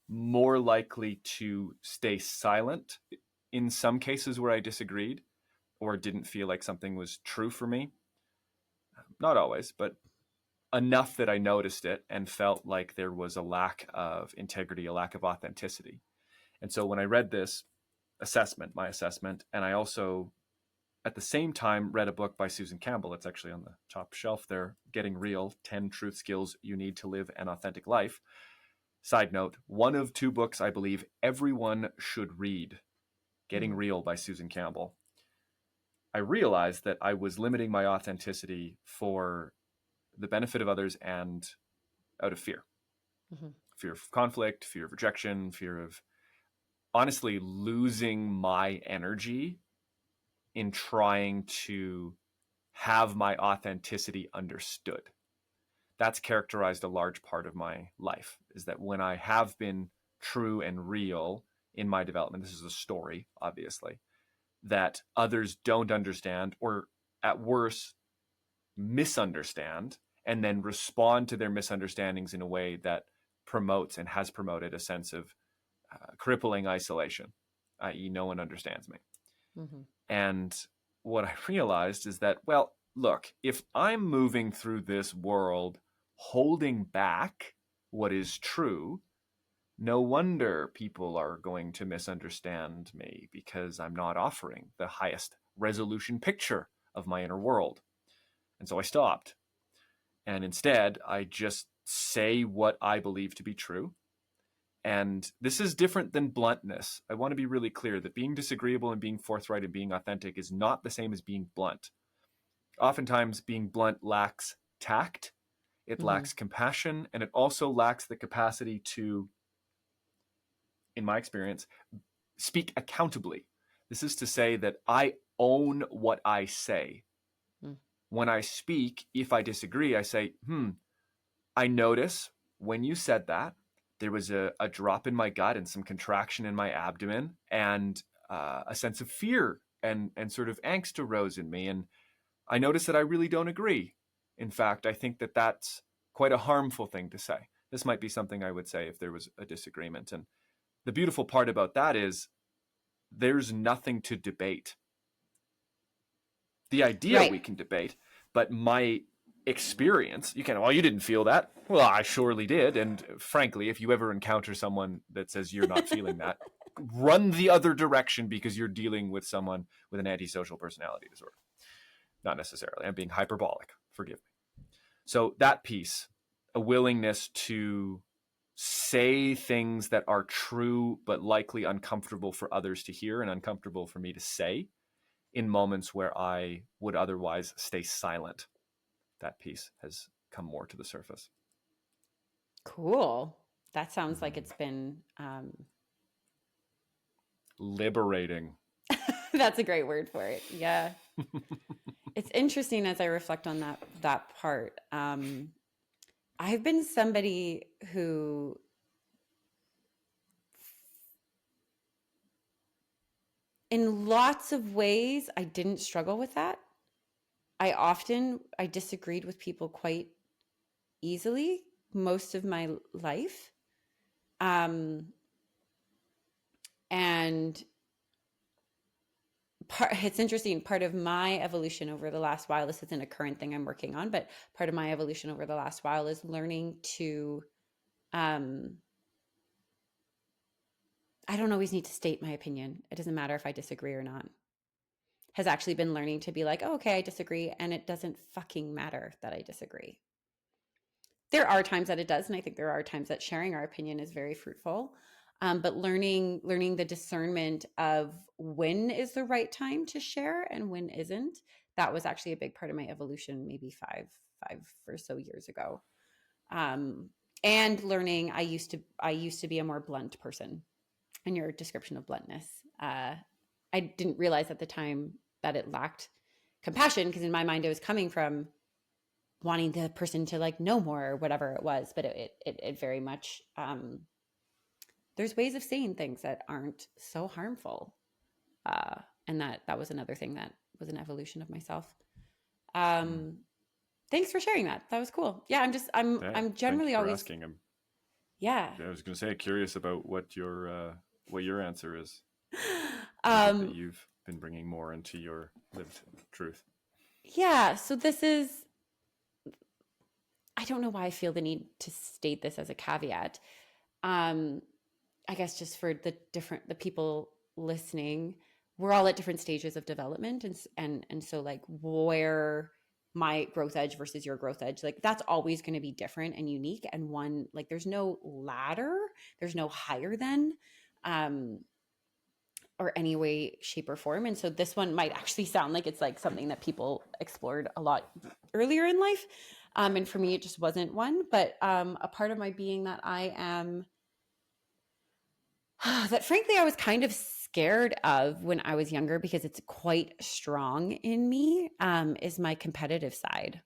more likely to stay silent in some cases where I disagreed or didn't feel like something was true for me. Not always, but enough that I noticed it and felt like there was a lack of integrity, a lack of authenticity. And so when I read this assessment, my assessment, and I also at the same time read a book by Susan Campbell, it's actually on the top shelf there, Getting Real, 10 Truth Skills You Need to Live an Authentic Life. Side note, one of two books I believe everyone should read, Getting Real by Susan Campbell. I realized that I was limiting my authenticity for the benefit of others and out of fear. Fear of conflict, fear of rejection, fear of honestly losing my energy in trying to have my authenticity understood. That's characterized a large part of my life, is that when I have been true and real in my development, this is a story, obviously, that others don't understand, or at worst, misunderstand, and then respond to their misunderstandings in a way that promotes and has promoted a sense of crippling isolation, i.e. no one understands me. And what I realized is that, well, look, if I'm moving through this world holding back what is true, no wonder people are going to misunderstand me, because I'm not offering the highest resolution picture of my inner world. And so I stopped. And instead, I just say what I believe to be true. And this is different than bluntness. I want to be really clear that being disagreeable and being forthright and being authentic is not the same as being blunt. Oftentimes, being blunt lacks tact, it lacks compassion, and it also lacks the capacity to, in my experience, speak accountably. This is to say that I own what I say. When I speak, if I disagree, I say, I notice when you said that, there was a drop in my gut and some contraction in my abdomen, and a sense of fear and sort of angst arose in me. And I noticed that I really don't agree. In fact, I think that that's quite a harmful thing to say. This might be something I would say if there was a disagreement. And the beautiful part about that is there's nothing to debate. The idea we can debate, but my experience, you didn't feel that. Well, I surely did. And frankly, if you ever encounter someone that says you're not feeling that, run the other direction, because you're dealing with someone with an antisocial personality disorder. Not necessarily. I'm being hyperbolic. Forgive me. So that piece, a willingness to say things that are true, but likely uncomfortable for others to hear and uncomfortable for me to say in moments where I would otherwise stay silent. that piece has come more to the surface. Cool. That sounds like it's been liberating. That's a great word for it. Yeah. It's interesting as I reflect on that part. I've been somebody who in lots of ways I didn't struggle with that. I disagreed with people quite easily most of my life. And it's interesting, part of my evolution over the last while, this isn't a current thing I'm working on, but part of my evolution over the last while is learning to I don't always need to state my opinion. It doesn't matter if I disagree or not. Has actually been learning to be like, oh, okay, I disagree, and it doesn't fucking matter that I disagree. There are times that it does, and I think there are times that sharing our opinion is very fruitful. But learning the discernment of when is the right time to share and when isn't, that was actually a big part of my evolution maybe five or so years ago. And learning, I used to be a more blunt person. In your description of bluntness, I didn't realize at the time that it lacked compassion, because in my mind it was coming from wanting the person to like know more or whatever it was, but it very much there's ways of saying things that aren't so harmful, and that was another thing that was an evolution of myself. Thanks for sharing that. That was cool. Yeah, I'm generally always asking him. Yeah, I was going to say, curious about what your answer is. That you've been bringing more into your lived truth. Yeah, so this is, I don't know why I feel the need to state this as a caveat. I guess just for the people listening, we're all at different stages of development, and so like where my growth edge versus your growth edge, like that's always going to be different and unique, and one, like there's no ladder, there's no higher than or any way, shape, or form. And so this one might actually sound like it's like something that people explored a lot earlier in life. And for me, it just wasn't one. But a part of my being that I am, that frankly, I was kind of scared of when I was younger, because it's quite strong in me, is my competitive side.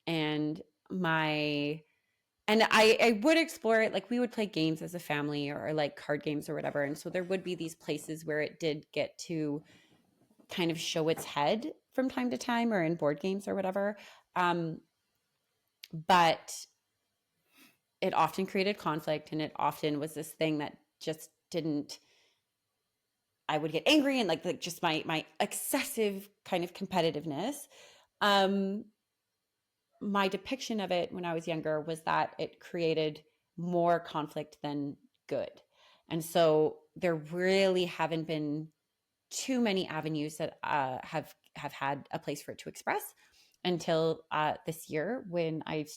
And I would explore it. Like we would play games as a family, or like card games or whatever. And so there would be these places where it did get to kind of show its head from time to time, or in board games or whatever. But it often created conflict, and it often was this thing that just didn't, I would get angry, and like just my excessive kind of competitiveness. My depiction of it when I was younger was that it created more conflict than good. And so there really haven't been too many avenues that have had a place for it to express until this year, when I've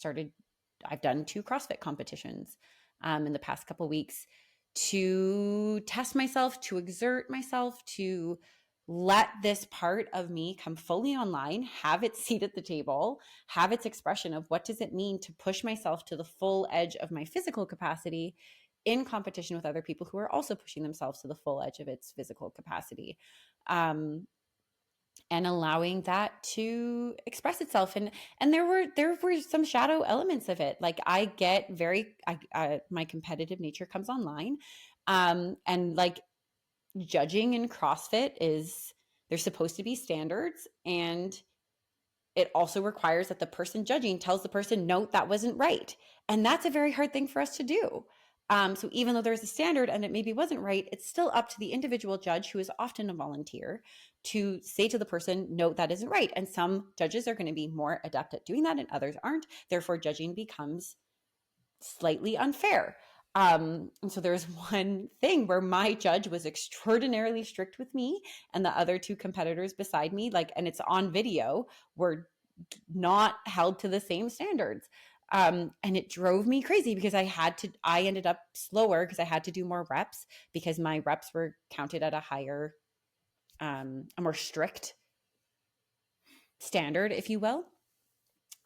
done 2 CrossFit competitions in the past couple of weeks, to test myself, to exert myself, to let this part of me come fully online, have its seat at the table, have its expression of what does it mean to push myself to the full edge of my physical capacity in competition with other people who are also pushing themselves to the full edge of its physical capacity. And allowing that to express itself. And there were some shadow elements of it. Like I get my competitive nature comes online. And like judging in CrossFit there's supposed to be standards, and it also requires that the person judging tells the person, no, that wasn't right. And that's a very hard thing for us to do. So even though there's a standard and it maybe wasn't right, it's still up to the individual judge, who is often a volunteer, to say to the person, no, that isn't right. And some judges are going to be more adept at doing that and others aren't. Therefore, judging becomes slightly unfair. And so there's one thing where my judge was extraordinarily strict with me, and the other 2 competitors beside me, like, and it's on video, were not held to the same standards. And it drove me crazy, because I ended up slower because I had to do more reps, because my reps were counted at a higher, a more strict standard, if you will.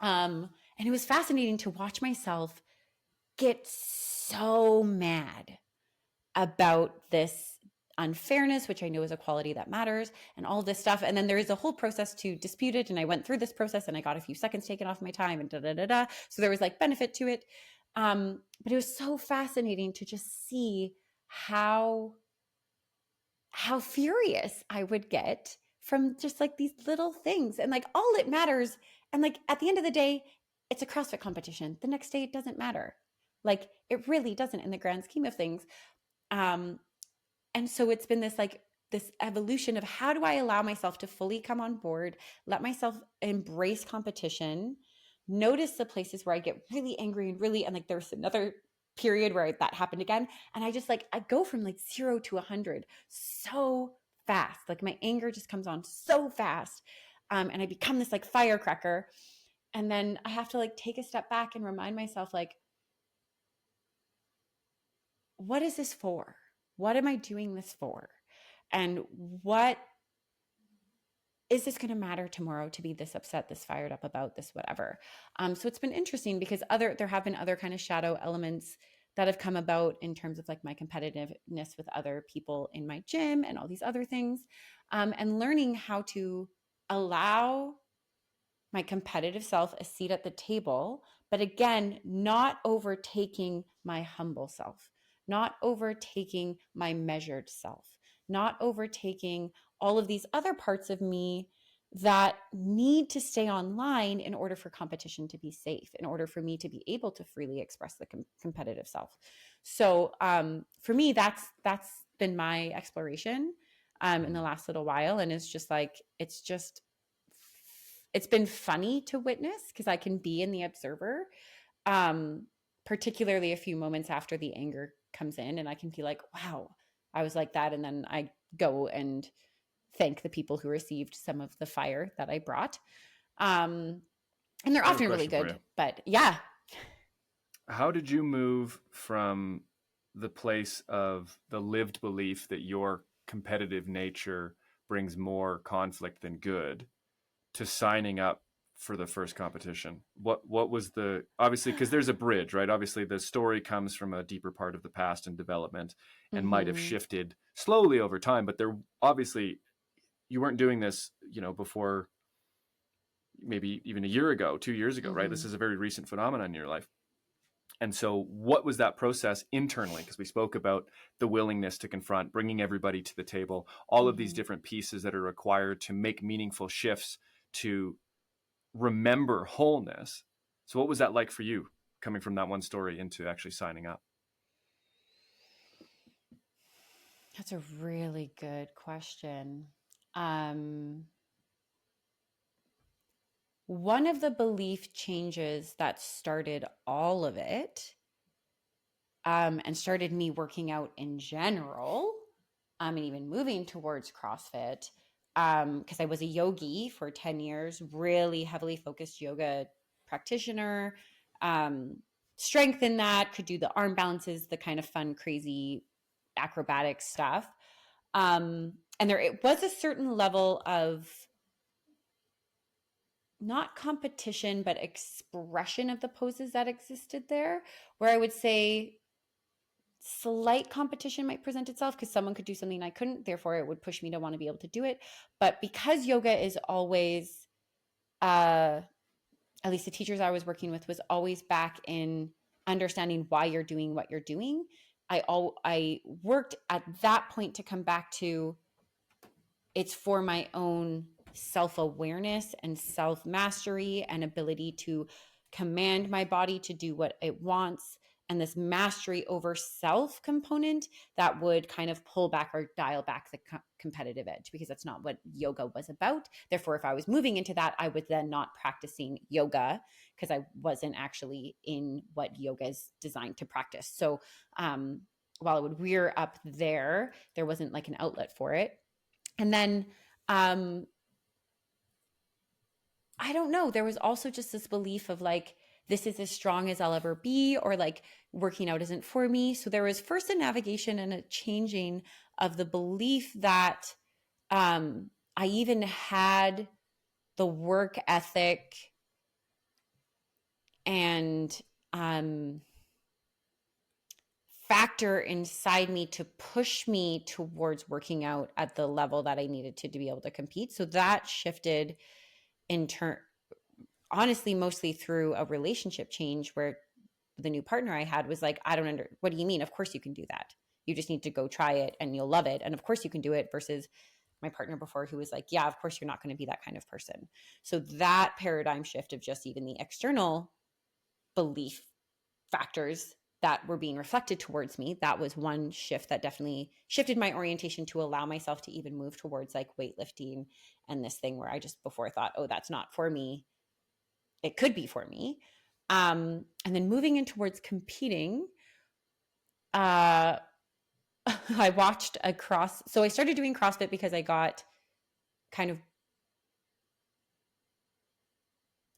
And it was fascinating to watch myself get so mad about this unfairness, which I know is a quality that matters, and all this stuff. And then there is a whole process to dispute it. And I went through this process and I got a few seconds taken off my time and da da da da. So there was like benefit to it. But it was so fascinating to just see how furious I would get from just like these little things. And like all it matters. And like at the end of the day, it's a CrossFit competition. The next day it doesn't matter. Like it really doesn't in the grand scheme of things. Um, and so it's been this evolution of how do I allow myself to fully come on board, let myself embrace competition, notice the places where I get really angry and really, and like there's another period where that happened again. And I just like, I go from like 0 to 100 so fast. Like my anger just comes on so fast. And I become this like firecracker. And then I have to like take a step back and remind myself, like, what is this for? What am I doing this for? And what is this going to matter tomorrow to be this upset, this fired up about this, whatever? So it's been interesting because there have been other kind of shadow elements that have come about in terms of like my competitiveness with other people in my gym and all these other things, and learning how to allow my competitive self a seat at the table, but again, not overtaking my humble self, not overtaking my measured self, not overtaking all of these other parts of me that need to stay online in order for competition to be safe, in order for me to be able to freely express the competitive self. So for me, that's been my exploration in the last little while, and it's been funny to witness because I can be in the observer, particularly a few moments after the anger comes in, and I can be like, wow, I was like that. And then I go and thank the people who received some of the fire that I brought. And they're I have a often really question for you. good, but yeah. How did you move from the place of the lived belief that your competitive nature brings more conflict than good to signing up for the first competition? What was the, obviously, because there's a bridge, right? Obviously the story comes from a deeper part of the past and development and might have Mm-hmm. shifted slowly over time, but there obviously you weren't doing this, before maybe even a year ago, 2 years ago, right? Mm-hmm. This is a very recent phenomenon in your life. And so what was that process internally? Because we spoke about the willingness to confront, bringing everybody to the table, all of these Mm-hmm. different pieces that are required to make meaningful shifts, to remember wholeness. So what was that like for you, coming from that one story into actually signing up? That's a really good question. Um, One of the belief changes that started all of it, and started me working out in general, and even moving towards CrossFit, because I was a yogi for 10 years, really heavily focused yoga practitioner, um, strength in that, could do the arm balances, the kind of fun, crazy acrobatic stuff. And there it was a certain level of not competition, but expression of the poses that existed there, where I would say slight competition might present itself because someone could do something I couldn't. Therefore, it would push me to want to be able to do it. But because yoga is always, at least the teachers I was working with, was always back in understanding why you're doing what you're doing. I worked at that point to come back to, it's for my own self-awareness and self-mastery and ability to command my body to do what it wants, and this mastery over self component that would kind of pull back or dial back the competitive edge, because that's not what yoga was about. Therefore, if I was moving into that, I was then not practicing yoga because I wasn't actually in what yoga is designed to practice. So while it would rear up there wasn't like an outlet for it. And then um I don't know, there was also just this belief of like, this is as strong as I'll ever be, or like working out isn't for me. So there was first a navigation and a changing of the belief that I even had the work ethic and factor inside me to push me towards working out at the level that I needed to be able to compete. So that shifted in turn, honestly, mostly through a relationship change where the new partner I had was like, what do you mean? Of course you can do that. You just need to go try it and you'll love it. And of course you can do it, versus my partner before who was like, yeah, of course you're not going to be that kind of person. So that paradigm shift of just even the external belief factors that were being reflected towards me, that was one shift that definitely shifted my orientation to allow myself to even move towards like weightlifting and this thing where I just before thought, oh, that's not for me. It could be for me. And then moving in towards competing, I watched so I started doing CrossFit because I got kind of,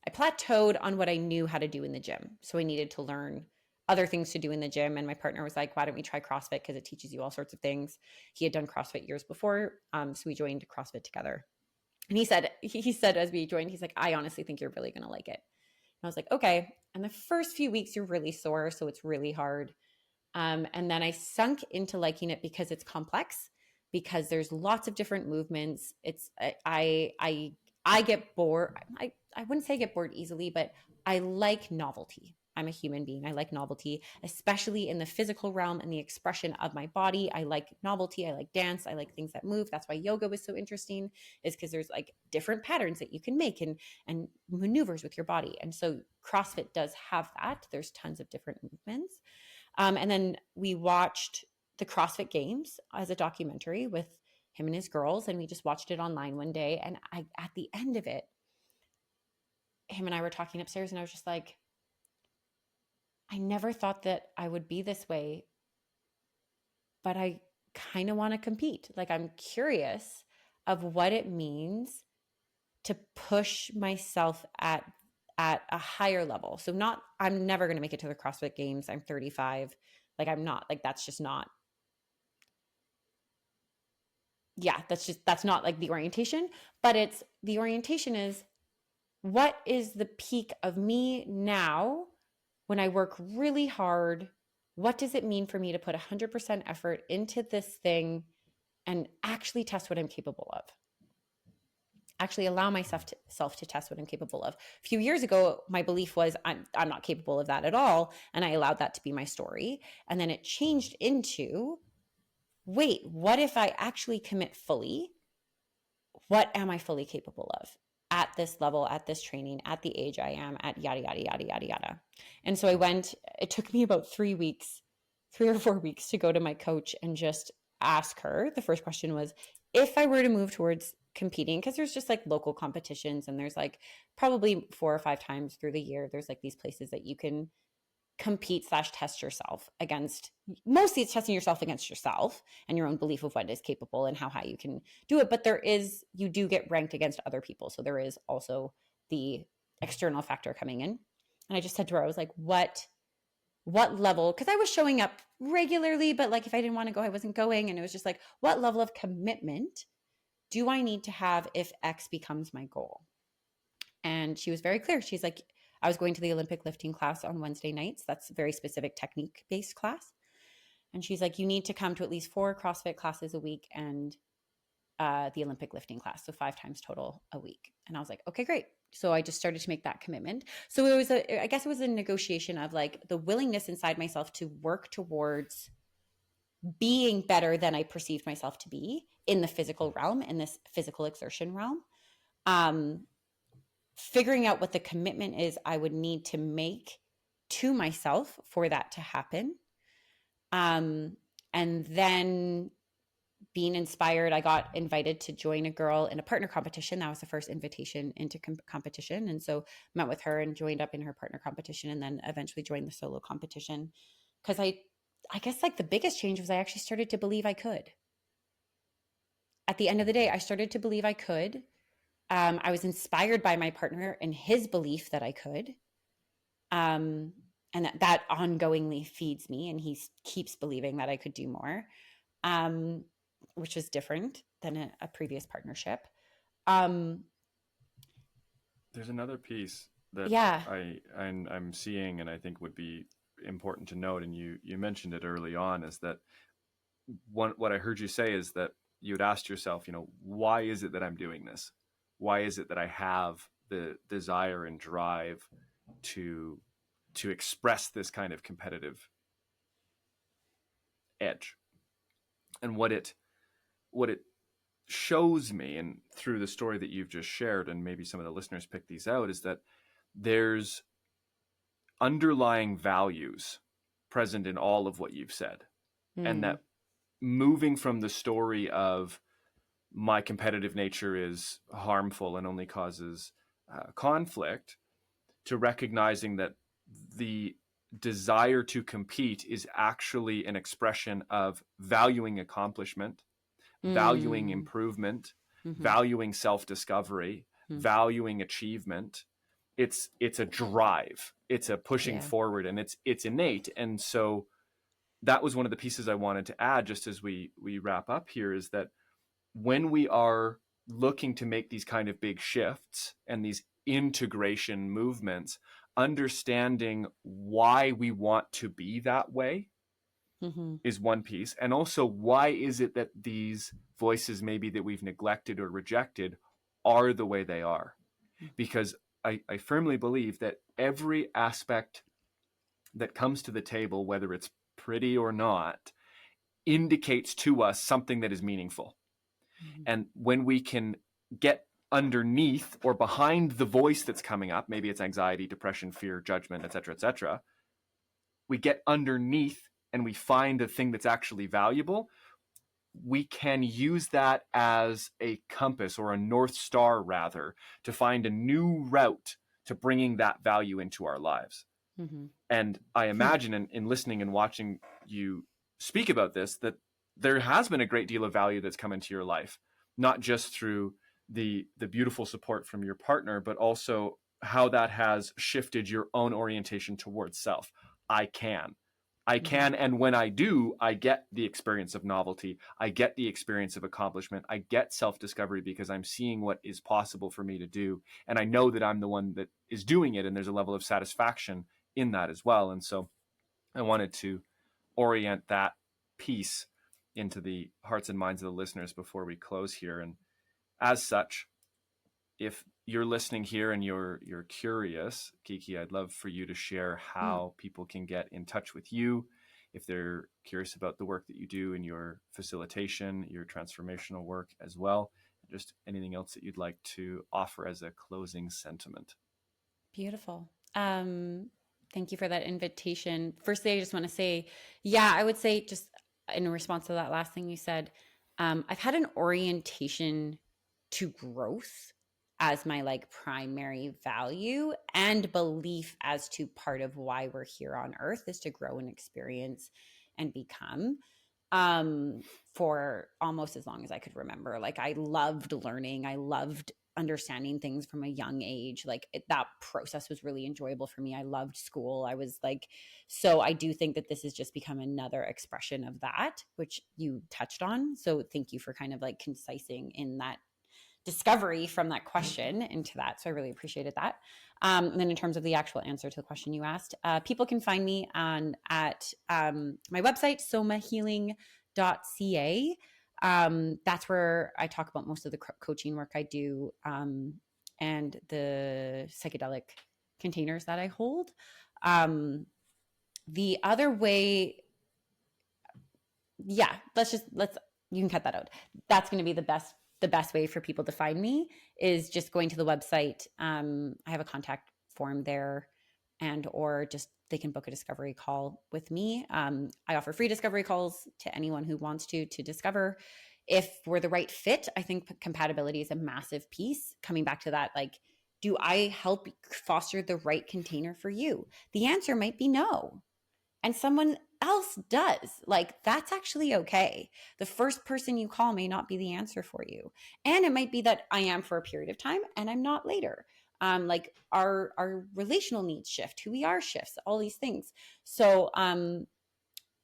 I plateaued on what I knew how to do in the gym. So I needed to learn other things to do in the gym. And my partner was like, why don't we try CrossFit? Because it teaches you all sorts of things. He had done CrossFit years before. So we joined CrossFit together. And he said, as we joined, he's like, I honestly think you're really going to like it. And I was like, okay. And the first few weeks, you're really sore. So it's really hard. And then I sunk into liking it because it's complex, because there's lots of different movements. I get bored. I wouldn't say I get bored easily, but I like novelty. I'm a human being. I like novelty, especially in the physical realm and the expression of my body. I like novelty. I like dance. I like things that move. That's why yoga was so interesting, is because there's like different patterns that you can make and maneuvers with your body. And so CrossFit does have that. There's tons of different movements. And then we watched the CrossFit Games as a documentary with him and his girls, and we just watched it online one day. And at the end of it, him and I were talking upstairs, and I was just like, I never thought that I would be this way, but I kind of want to compete. Like, I'm curious of what it means to push myself at a higher level. So I'm never going to make it to the CrossFit Games. I'm 35. Like, I'm not, like, that's just not, yeah, that's not like the orientation, but it's the orientation is, what is the peak of me now when I work really hard? What does it mean for me to put 100% effort into this thing and actually test what I'm capable of? Actually allow myself to test what I'm capable of. A few years ago, my belief was I'm not capable of that at all, and I allowed that to be my story. And then it changed into, wait, what if I actually commit fully? What am I fully capable of at this level, at this training, at the age I am, at yada, yada, yada, yada, yada. And so it took me about 3 or 4 weeks to go to my coach and just ask her. The first question was, if I were to move towards competing, because there's just like local competitions, and there's like probably 4 or 5 times through the year, there's like these places that you can compete/test yourself against. Mostly it's testing yourself against yourself and your own belief of what is capable and how high you can do it. But you do get ranked against other people. So there is also the external factor coming in. And I just said to her, I was like, what level? Because I was showing up regularly, but like if I didn't want to go, I wasn't going. And it was just like, what level of commitment do I need to have if X becomes my goal? And she was very clear. She's like, I was going to the Olympic lifting class on Wednesday nights. That's a very specific technique-based class. And she's like, you need to come to at least 4 CrossFit classes a week and the Olympic lifting class. So 5 times total a week. And I was like, okay, great. So I just started to make that commitment. So I guess it was a negotiation of like the willingness inside myself to work towards being better than I perceived myself to be in the physical realm, in this physical exertion realm. Figuring out what the commitment is I would need to make to myself for that to happen. And then being inspired, I got invited to join a girl in a partner competition. That was the first invitation into competition. And so met with her and joined up in her partner competition, and then eventually joined the solo competition. Because I guess like the biggest change was I actually started to believe I could. At the end of the day, I started to believe I could. I was inspired by my partner and his belief that I could. And that ongoingly feeds me, and he keeps believing that I could do more, which was different than a previous partnership. There's another piece that Yeah. I'm seeing, and I think would be important to note, and you mentioned it early on, is that what I heard you say is that you had asked yourself, why is it that I'm doing this? Why is it that I have the desire and drive to express this kind of competitive edge? And what it shows me, and through the story that you've just shared, and maybe some of the listeners pick these out, is that there's underlying values present in all of what you've said. And Mm, that moving from the story of my competitive nature is harmful and only causes conflict, to recognizing that the desire to compete is actually an expression of valuing accomplishment, valuing mm, improvement, mm-hmm, valuing self-discovery, mm, valuing achievement. It's a drive, it's a pushing yeah. forward, and it's innate. And so that was one of the pieces I wanted to add just as we wrap up here, is that when we are looking to make these kind of big shifts and these integration movements, understanding why we want to be that way Mm-hmm, is one piece. And also, why is it that these voices maybe that we've neglected or rejected are the way they are? Because I firmly believe that every aspect that comes to the table, whether it's pretty or not, indicates to us something that is meaningful. mm-hmm, And when we can get underneath or behind the voice that's coming up, maybe it's anxiety, depression, fear, judgment, et cetera, we get underneath and we find the thing that's actually valuable, we can use that as a compass, or a North Star rather, to find a new route to bringing that value into our lives. mm-hmm. And I imagine in listening and watching you speak about this, that there has been a great deal of value that's come into your life, not just through the beautiful support from your partner, but also how that has shifted your own orientation towards self. I can. I Mm-hmm. can, and when I do, I get the experience of novelty. I get the experience of accomplishment. I get self-discovery because I'm seeing what is possible for me to do. And I know that I'm the one that is doing it, and there's a level of satisfaction in that as well. And so I wanted to orient that piece into the hearts and minds of the listeners before we close here. And as such, if you're listening here and you're curious, Kiki, I'd love for you to share Mm. how people can get in touch with you if they're curious about the work that you do in your facilitation, your transformational work as well. Just anything else that you'd like to offer as a closing sentiment. Beautiful. Thank you for that invitation. Firstly, I just want to say, yeah, I would say, just in response to that last thing you said, I've had an orientation to growth as my like primary value and belief as to part of why we're here on earth is to grow and experience and become, um for almost as long as I could remember. Like, I loved learning, I loved understanding things from a young age. Like, that process was really enjoyable for me. I loved school. I was like, so I do think that this has just become another expression of that, which you touched on. So thank you for kind of like concising in that discovery from that question into that. So I really appreciated that. And then in terms of the actual answer to the question you asked, people can find me at my website, somahealing.ca. That's where I talk about most of the coaching work I do, and the psychedelic containers that I hold. The other way, yeah, let's you can cut that out. That's going to be the best way for people to find me is just going to the website. I have a contact form there, and or just they can book a discovery call with me. I offer free discovery calls to anyone who wants to discover if we're the right fit. I think compatibility is a massive piece. Coming back to that, like, do I help foster the right container for you? The answer might be no, and someone else does. Like, that's actually okay. The first person you call may not be the answer for you. And it might be that I am for a period of time and I'm not later. Like, our relational needs shift, who we are shifts, all these things. So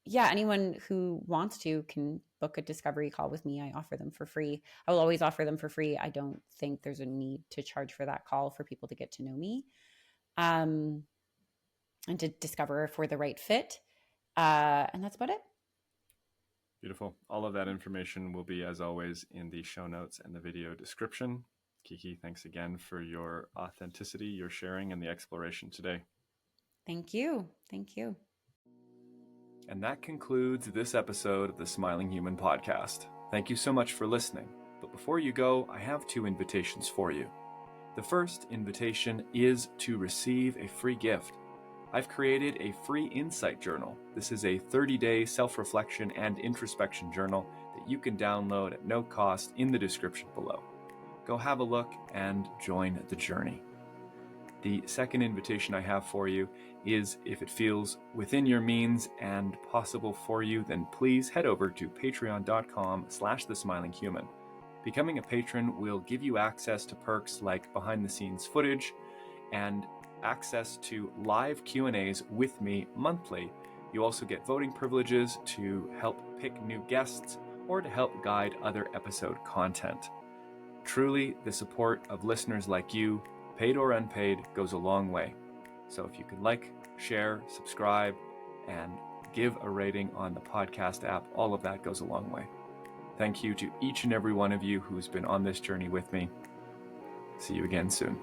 yeah, anyone who wants to can book a discovery call with me. I offer them for free. I will always offer them for free. I don't think there's a need to charge for that call for people to get to know me. and to discover if we're the right fit. And that's about it. Beautiful. All of that information will be, as always, in the show notes and the video description. Kiki, thanks again for your authenticity, your sharing, and the exploration today. Thank you. Thank you. And that concludes this episode of the Smiling Human podcast. Thank you so much for listening. But before you go, I have 2 invitations for you. The first invitation is to receive a free gift. I've created a free insight journal. This is a 30-day self-reflection and introspection journal that you can download at no cost in the description below. Go have a look and join the journey. The second invitation I have for you is, if it feels within your means and possible for you, then please head over to patreon.com/thesmilinghuman. Becoming a patron will give you access to perks like behind-the-scenes footage and access to live Q&As with me monthly. You also get voting privileges to help pick new guests or to help guide other episode content. Truly, the support of listeners like you, paid or unpaid, goes a long way. So if you could like, share, subscribe, and give a rating on the podcast app, all of that goes a long way. Thank you to each and every one of you who's been on this journey with me. See you again soon.